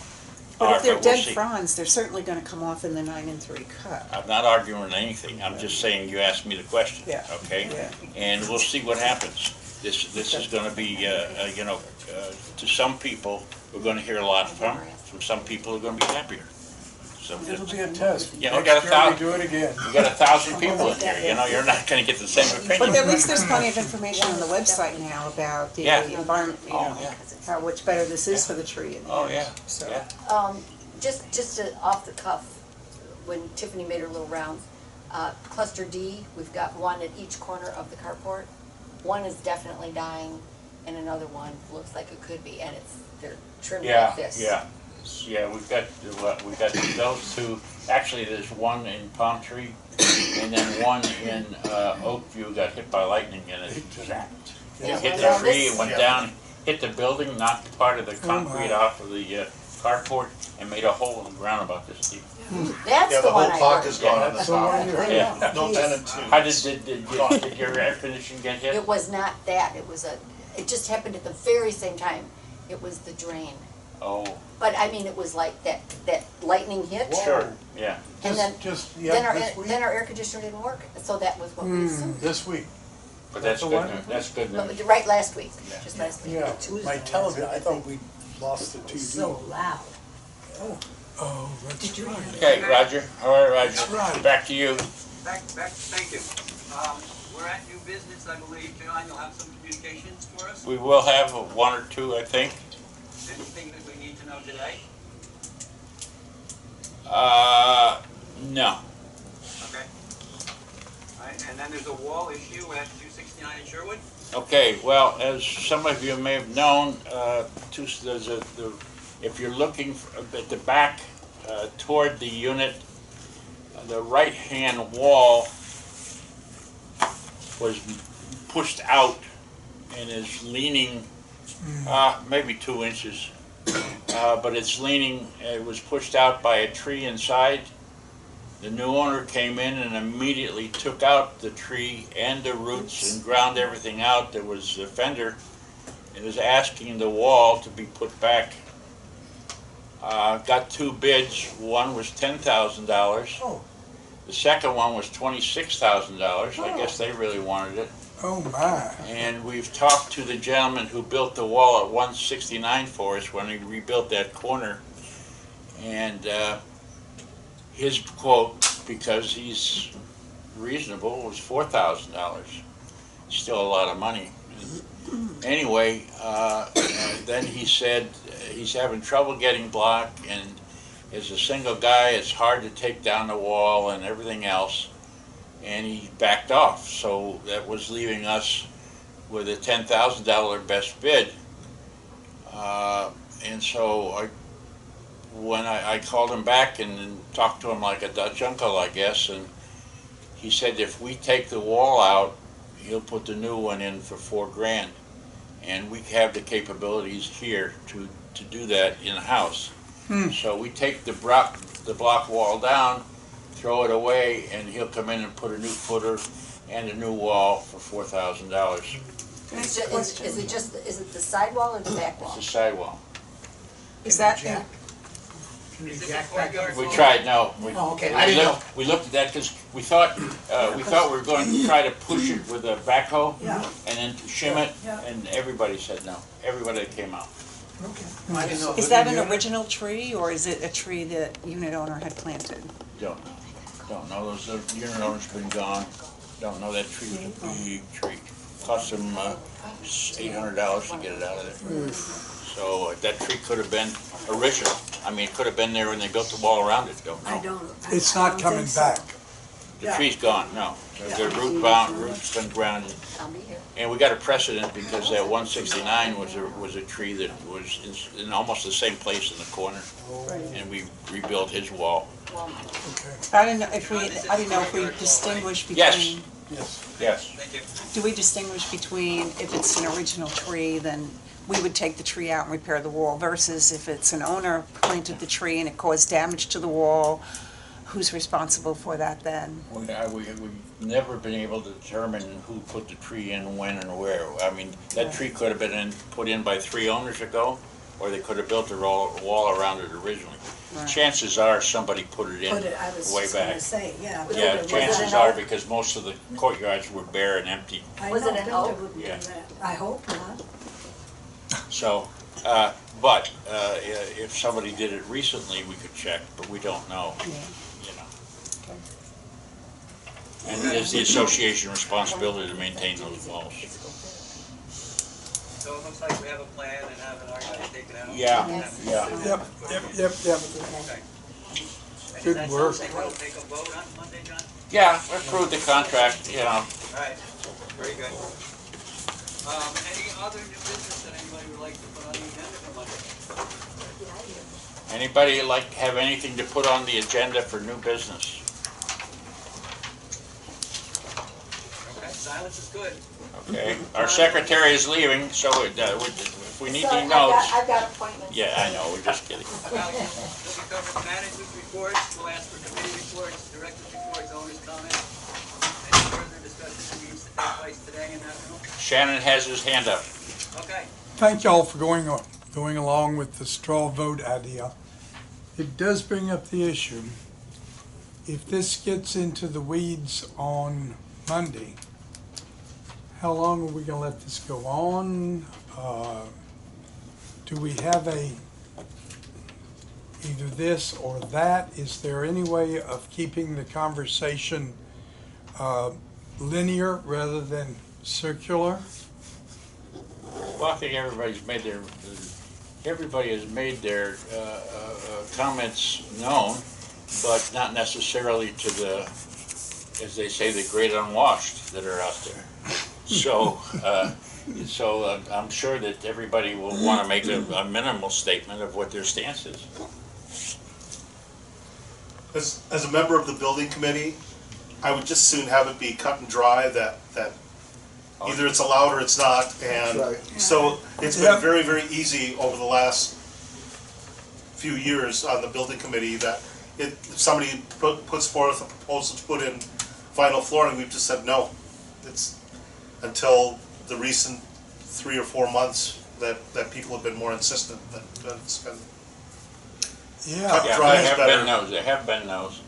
G: But
A: are.
G: if they're
A: We'll
G: dead
A: see.
G: fronds, they're certainly going to come off in the 9-3 cut.
A: I'm not arguing anything. I'm just saying you asked me the question.
G: Yeah.
A: Okay.
G: Yeah.
A: And we'll see what happens. This is going to be to some people we're going to hear a lot from. From some people who are going to be happier. So
B: It'll be a test.
A: You
B: Next
A: got
B: year we do it again.
A: You got 1,000 people in here. You're not going to get the same opinion.
G: But at least there's plenty of information on the website now about the environment, how much better this is for the tree. In the end. So.
F: Just off the cuff, when Tiffany made her little rounds, cluster D, we've got one at each corner of the carport. One is definitely dying, and another one looks like it could be, and they're trimmed like this.
A: Yeah, we've got those two. Actually, there's one in Palm Tree, and then one in Oakview got hit by lightning, and it zapped. It hit the tree, it went down, hit the building, knocked part of the concrete off of the carport, and made a hole in the ground about this deep.
F: That's
C: Yeah,
F: the
C: the
F: one
C: whole
F: I
C: caulk
F: heard.
C: is gone on the
B: So what
C: top.
B: you heard?
A: Yeah.
C: No tenant tubes.
A: How did your air conditioning get hit?
F: It was not that, it just happened at the very same time. It was the drain.
A: Oh,
F: But I mean, it was like that lightning hit.
A: sure, yeah.
F: And then,
B: This
F: our air conditioner didn't work, so that was what we assumed.
B: this week.
A: But that's
B: the
A: good
B: one?
A: news, that's good
F: No,
A: news.
F: right last week, just last week.
B: Yeah,
D: Tuesday,
B: my television, I thought we lost the
D: So
B: TV.
D: loud.
K: Oh, that's right.
A: Okay, Roger, all right, Roger,
K: Right.
A: back to you.
E: Thank you. We're at new business, I believe. John, you'll have some communications for us?
A: We will have one or two, I think.
E: Anything that we need to know today?
A: No.
E: Okay. All right, and then there's a wall issue at 269 in Sherwood?
A: Okay, well, as some of you may have known, if you're looking at the back toward the unit, the right-hand wall was pushed out and is leaning maybe 2 inches, but it's leaning. It was pushed out by a tree inside. The new owner came in and immediately took out the tree and the roots and ground everything out. There was a fender and is asking the wall to be put back. Got 2 bids. One was $10,000.
B: Oh.
A: The second one was $26,000. I guess they really wanted it.
K: Oh, my.
A: And we've talked to the gentleman who built the wall at 169 for us when he rebuilt that corner. And his quote, because he's reasonable, was $4,000. Still a lot of money. Anyway, then he said he's having trouble getting block, and as a single guy, it's hard to take down the wall and everything else. And he backed off, so that was leaving us with a $10,000 best bid. And so when I called him back and talked to him like a Dutch uncle, I guess, and he said if we take the wall out, he'll put the new one in for $4,000. And we have the capabilities here to do that in-house. So we take the block wall down, throw it away, and he'll come in and put a new footer and a new wall for $4,000.
F: Is it the sidewall or the back wall?
A: It's a sidewall.
G: Is that,
B: Jack? Can you jack back?
A: We tried, no.
I: Oh, okay, I didn't know.
A: We looked at that because we thought we were going to try to push it with a backhoe
D: Yeah.
A: and then shim it,
D: Yeah.
A: and everybody said no. Everybody that came out.
B: I didn't know.
G: is that an original tree, or is it a tree that unit owner had planted?
A: Don't know. Don't know. Those unit owners been gone. Don't know. That tree was a big tree. Cost them $800 to get it out of there. So that tree could have been original. I mean, it could have been there when they built the wall around it. Don't know.
D: I don't.
K: It's
D: I
K: not
D: don't
K: coming
D: think so.
K: back.
A: The
D: Yeah.
A: tree's gone. No. The root's been grounded.
F: I'll be here.
A: And we got a precedent because that 169 was a tree that was in almost the same place in the corner, and we rebuilt his wall.
G: I didn't know if we distinguish between.
A: Yes.
B: Yes.
A: Yes.
E: Thank you.
G: Do we distinguish between if it's an original tree, then we would take the tree out and repair the wall, versus if it's an owner planted the tree and it caused damage to the wall, who's responsible for that then?
A: We've never been able to determine who put the tree in, when, and where. I mean, that tree could have been put in by 3 owners ago, or they could have built a wall around it originally.
G: Right.
A: Chances are somebody put it in
D: I was
A: way
D: just gonna
A: back.
D: say, yeah.
A: Yeah,
F: Was it
A: chances
F: an
A: are
F: oak?
A: because most of the courtyards were bare and empty.
D: I
F: Was
D: know,
F: it an
D: Bill
F: oak?
D: wouldn't do
A: Yeah.
D: that. I hope not.
A: So, but if somebody did it recently, we could check, but we don't know.
G: Yeah.
A: You know. And it is the association responsibility to maintain those walls.
E: So it looks like we have a plan and have an argument taken out.
A: Yeah, yeah.
K: Yep.
E: Okay. And
K: Good
E: is that
K: work.
E: something we'll take a vote on Monday, John?
A: Yeah, we approved the contract, you know.
E: All right, very good. Any other new business that anybody would like to put on the agenda for Monday?
A: Anybody like have anything to put on the agenda for new business?
E: Okay. Silence is good.
A: Okay, our secretary is leaving, so if we need
F: Sorry,
A: any notes.
F: I've got appointments.
A: Yeah, I know, we're just kidding.
E: Well, we'll be covering management reports, we'll ask for committee reports, director's reports, owner's comments. Any further discussion that needs to take place today in that room?
A: Shannon has his hand up.
E: Okay.
K: Thank y'all for going along with the straw vote idea. It does bring up the issue. If this gets into the weeds on Monday, how long are we gonna let this go on? Do we have either this or that? Is there any way of keeping the conversation linear rather than circular?
A: Well, I think everybody has made their comments known, but not necessarily to the, as they say, the great unwashed that are out there. So, I'm sure that everybody will want to make a minimal statement of what their stance is.
C: As a member of the building committee, I would just soon have it be cut and dry that either it's allowed or it's not, and
L: Right.
C: so it's been very, very easy over the last few years on the building committee that if somebody puts forth a proposal to put in vinyl flooring, we've just said no. It's until the recent 3 or 4 months that people have been more insistent that it's been cut and dry is better.
A: There have been those.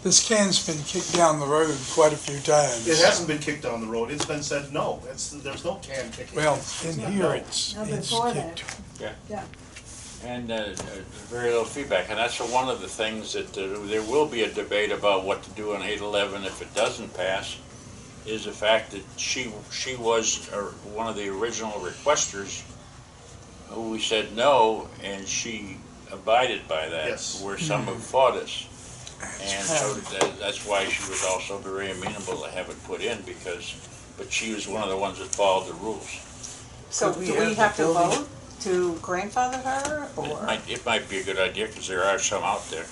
K: This can's been kicked down the road quite a few times.
C: It hasn't been kicked down the road, it's been said no, there's no can kicking.
K: Well, in here it's
D: before that.
K: kicked.
D: Yeah.
A: And very little feedback, and that's one of the things that there will be a debate about what to do on 811 if it doesn't pass, is the fact that she was one of the original requesters who we said no, and she abided by that,
C: Yes.
A: where some have fought us. And so that's why she was also very amenable to have it put in, but she was one of the ones that followed the rules.
G: So
B: Could we
G: do we
B: have
G: have
B: the
G: to
B: building-
G: vote to grandfather her, or?
A: It might be a good idea, because there are some out there.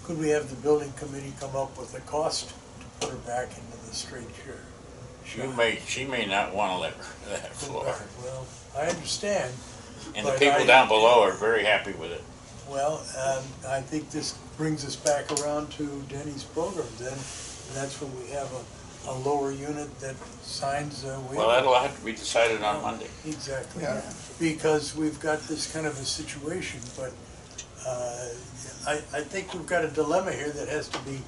B: Could we have the building committee come up with a cost to put her back into the straight chair?
A: She may not want to let that floor.
B: Well, I understand.
A: And the
B: But
A: people
B: I-
A: down below are very happy with it.
B: Well, I think this brings us back around to Denny's program then, and that's when we have a lower unit that signs a waiver.
A: Well, that'll have to be decided on Monday.
B: Exactly,
L: Yeah.
B: because we've got this kind of a situation, but I think we've got a dilemma here that has to be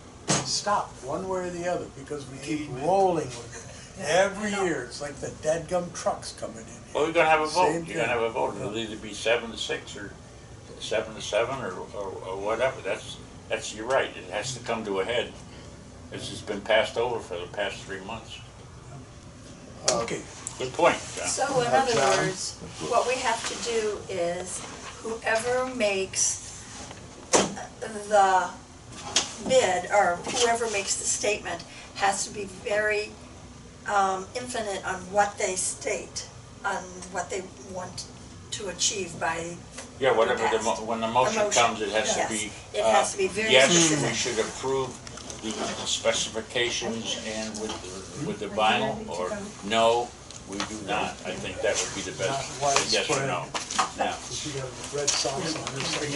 B: stopped, one way or the other, because we keep rolling with it. Every year, it's like the dadgum trucks coming in.
A: Well, we're gonna have a vote.
B: Same
A: You're gonna have a vote.
B: thing.
A: It'll either be 7-6 or 7-7 or whatever. That's, you're right. It has to come to a head. This has been passed over for the past 3 months.
B: Okay.
A: Good point, John.
H: So in other words, what we have to do is whoever makes the bid, or whoever makes the statement, has to be very infinite on what they state, on what they want to achieve by.
A: Yeah, whatever
H: passed.
A: when the motion comes, it has to
H: Yes.
A: be.
H: It has to be very
A: yes,
H: specific.
A: we should approve the specifications and with the vinyl, or no, we do not. I think that would be the best. Yes or no. Now,
B: You have Red Sox on this thing.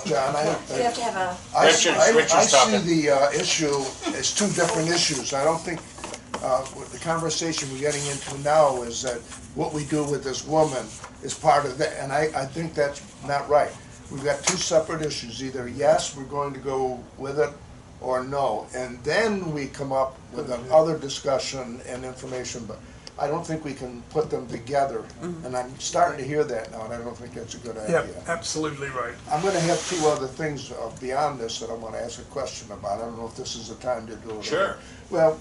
L: John,
H: We have to have a,
L: I
A: Richard's
L: see
A: talking.
L: the issue as two different issues. I don't think, the conversation we're getting into now is that what we do with this woman is part of that, and I think that's not right. We've got two separate issues, either yes, we're going to go with it, or no, and then we come up with another discussion and information, but I don't think we can put them together, and I'm starting to hear that now, and I don't think that's a good idea.
K: Yep, absolutely right.
L: I'm gonna have two other things beyond this that I wanna ask a question about. I don't know if this is the time to do it.
A: Sure.
L: Well,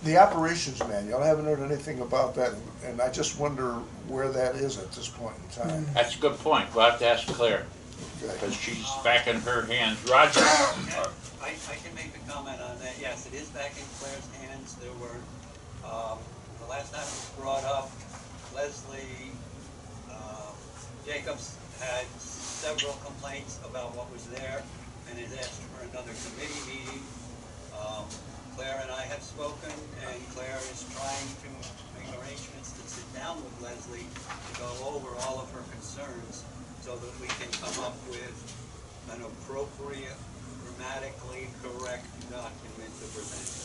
L: the operations manual, I haven't heard anything about that, and I just wonder where that is at this point in time.
A: That's a good point. We'll have to ask Claire,
L: Okay.
A: because she's back in her hands. Roger?
E: I can make a comment on that. Yes, it is back in Claire's hands. There were, the last time it was brought up, Leslie Jacobs had several complaints about what was there and has asked for another committee meeting. Claire and I have spoken, and and Claire is trying to make arrangements to sit down with Leslie to go over all of her concerns so that we can come up with an appropriate, grammatically correct document to present.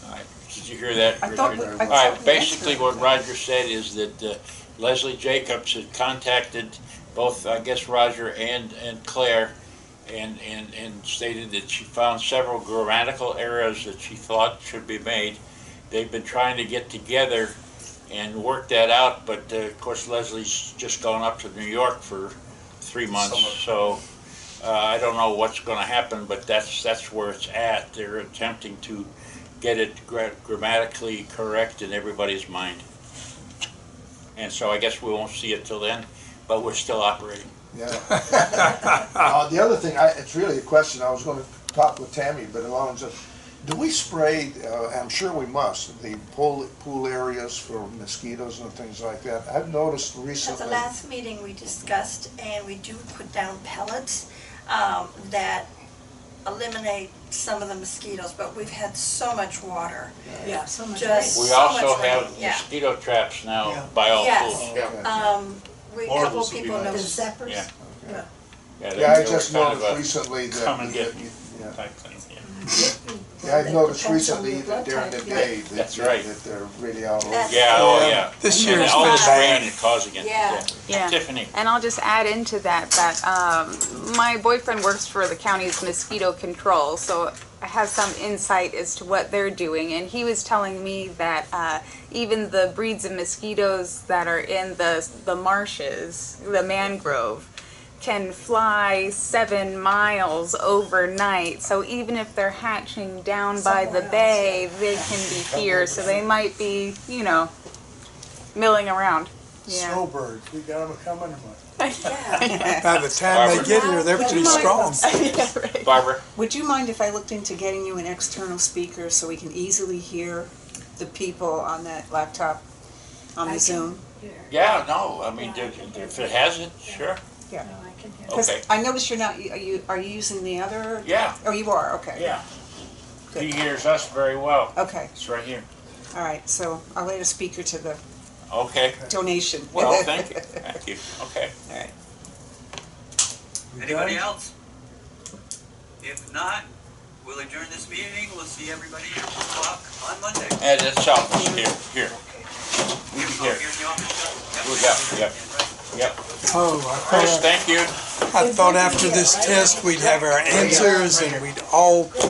A: All right, did you hear that?
G: I thought
A: Richard?
G: we- I
A: All right,
G: thought we
A: basically
G: answered
A: what
G: that.
A: Roger said is that Leslie Jacobs had contacted both, I guess, Roger and Claire and stated that she found several grammatical errors that she thought should be made. They've been trying to get together and work that out, but of course Leslie's just gone up to New York for 3 months, so I don't know what's going to happen, but that's where it's at. They're attempting to get it grammatically correct in everybody's mind. And so I guess we won't see it till then, but we're still operating.
L: Yeah. The other thing, it's really a question, I was gonna talk with Tammy, but along with, do we spray, I'm sure we must, the pool areas for mosquitoes and things like that? I've noticed
H: At
L: recently.
H: the last meeting, we discussed, and we do put down pellets that eliminate some of the mosquitoes, but we've had so much water.
D: Yeah, so much
H: Just
A: We
H: so
A: also
H: much rain,
A: have
H: yeah.
A: mosquito traps now by all
H: Yes.
A: pools.
H: A
C: More of
H: couple
C: those would be
H: people
C: nice.
D: The
H: noticed.
D: Zeppers.
A: Yeah.
L: Okay.
A: Yeah,
L: Yeah, I
A: they
L: just
A: were kind of
L: noticed
A: a
L: recently that.
A: come and get
L: that-
A: me
L: yeah.
A: type thing, yeah.
L: Yeah, I've noticed
D: Depends on
L: recently
D: your
L: even
D: blood
L: during the
D: type,
L: day
A: That's
L: that
A: right.
L: that they're really out over.
H: That's-
A: Yeah, oh, yeah.
K: This
A: And
K: year's
A: all
K: been
A: this
K: bad.
A: rain is causing it.
H: Yeah.
J: Yeah.
A: Tiffany.
J: And I'll just add into that my boyfriend works for the county's mosquito control, so I have some insight as to what they're doing. And he was telling me that even the breeds of mosquitoes that are in the marshes, the mangrove, can fly 7 miles overnight. So even if they're hatching down by the
D: Somewhere else,
J: bay, they can be here. So they might be, milling around. Yeah.
B: Snowbirds, we got them coming.
H: Yeah.
K: By the time they
A: Barbara.
K: get here, they're pretty strong.
J: Yeah, right.
A: Barbara?
G: Would you mind if I looked into getting you an external speaker so we can easily hear the people on that laptop on the Zoom?
A: Yeah, no, I mean, if it has it, sure.
G: Yeah.
D: No, I can hear.
G: Because
A: Okay.
G: I noticed you're not, are you using the other?
A: Yeah,
G: Oh, you are, okay.
A: yeah.
G: Good.
A: He hears us very well.
G: Okay,
A: It's right here.
G: all right, so I'll add a speaker to the
A: Okay.
G: donation.
A: Well, thank you. Thank you. Okay.
G: All right.
E: Anybody else? If not, we'll adjourn this meeting. We'll see everybody at 2 o'clock on Monday.
A: And it's office here. We
E: Oh,
A: here.
E: here in the office?
A: Yep. Yep.
K: Oh,
A: Chris, thank you.
K: I thought after this test, we'd have our answers and we'd all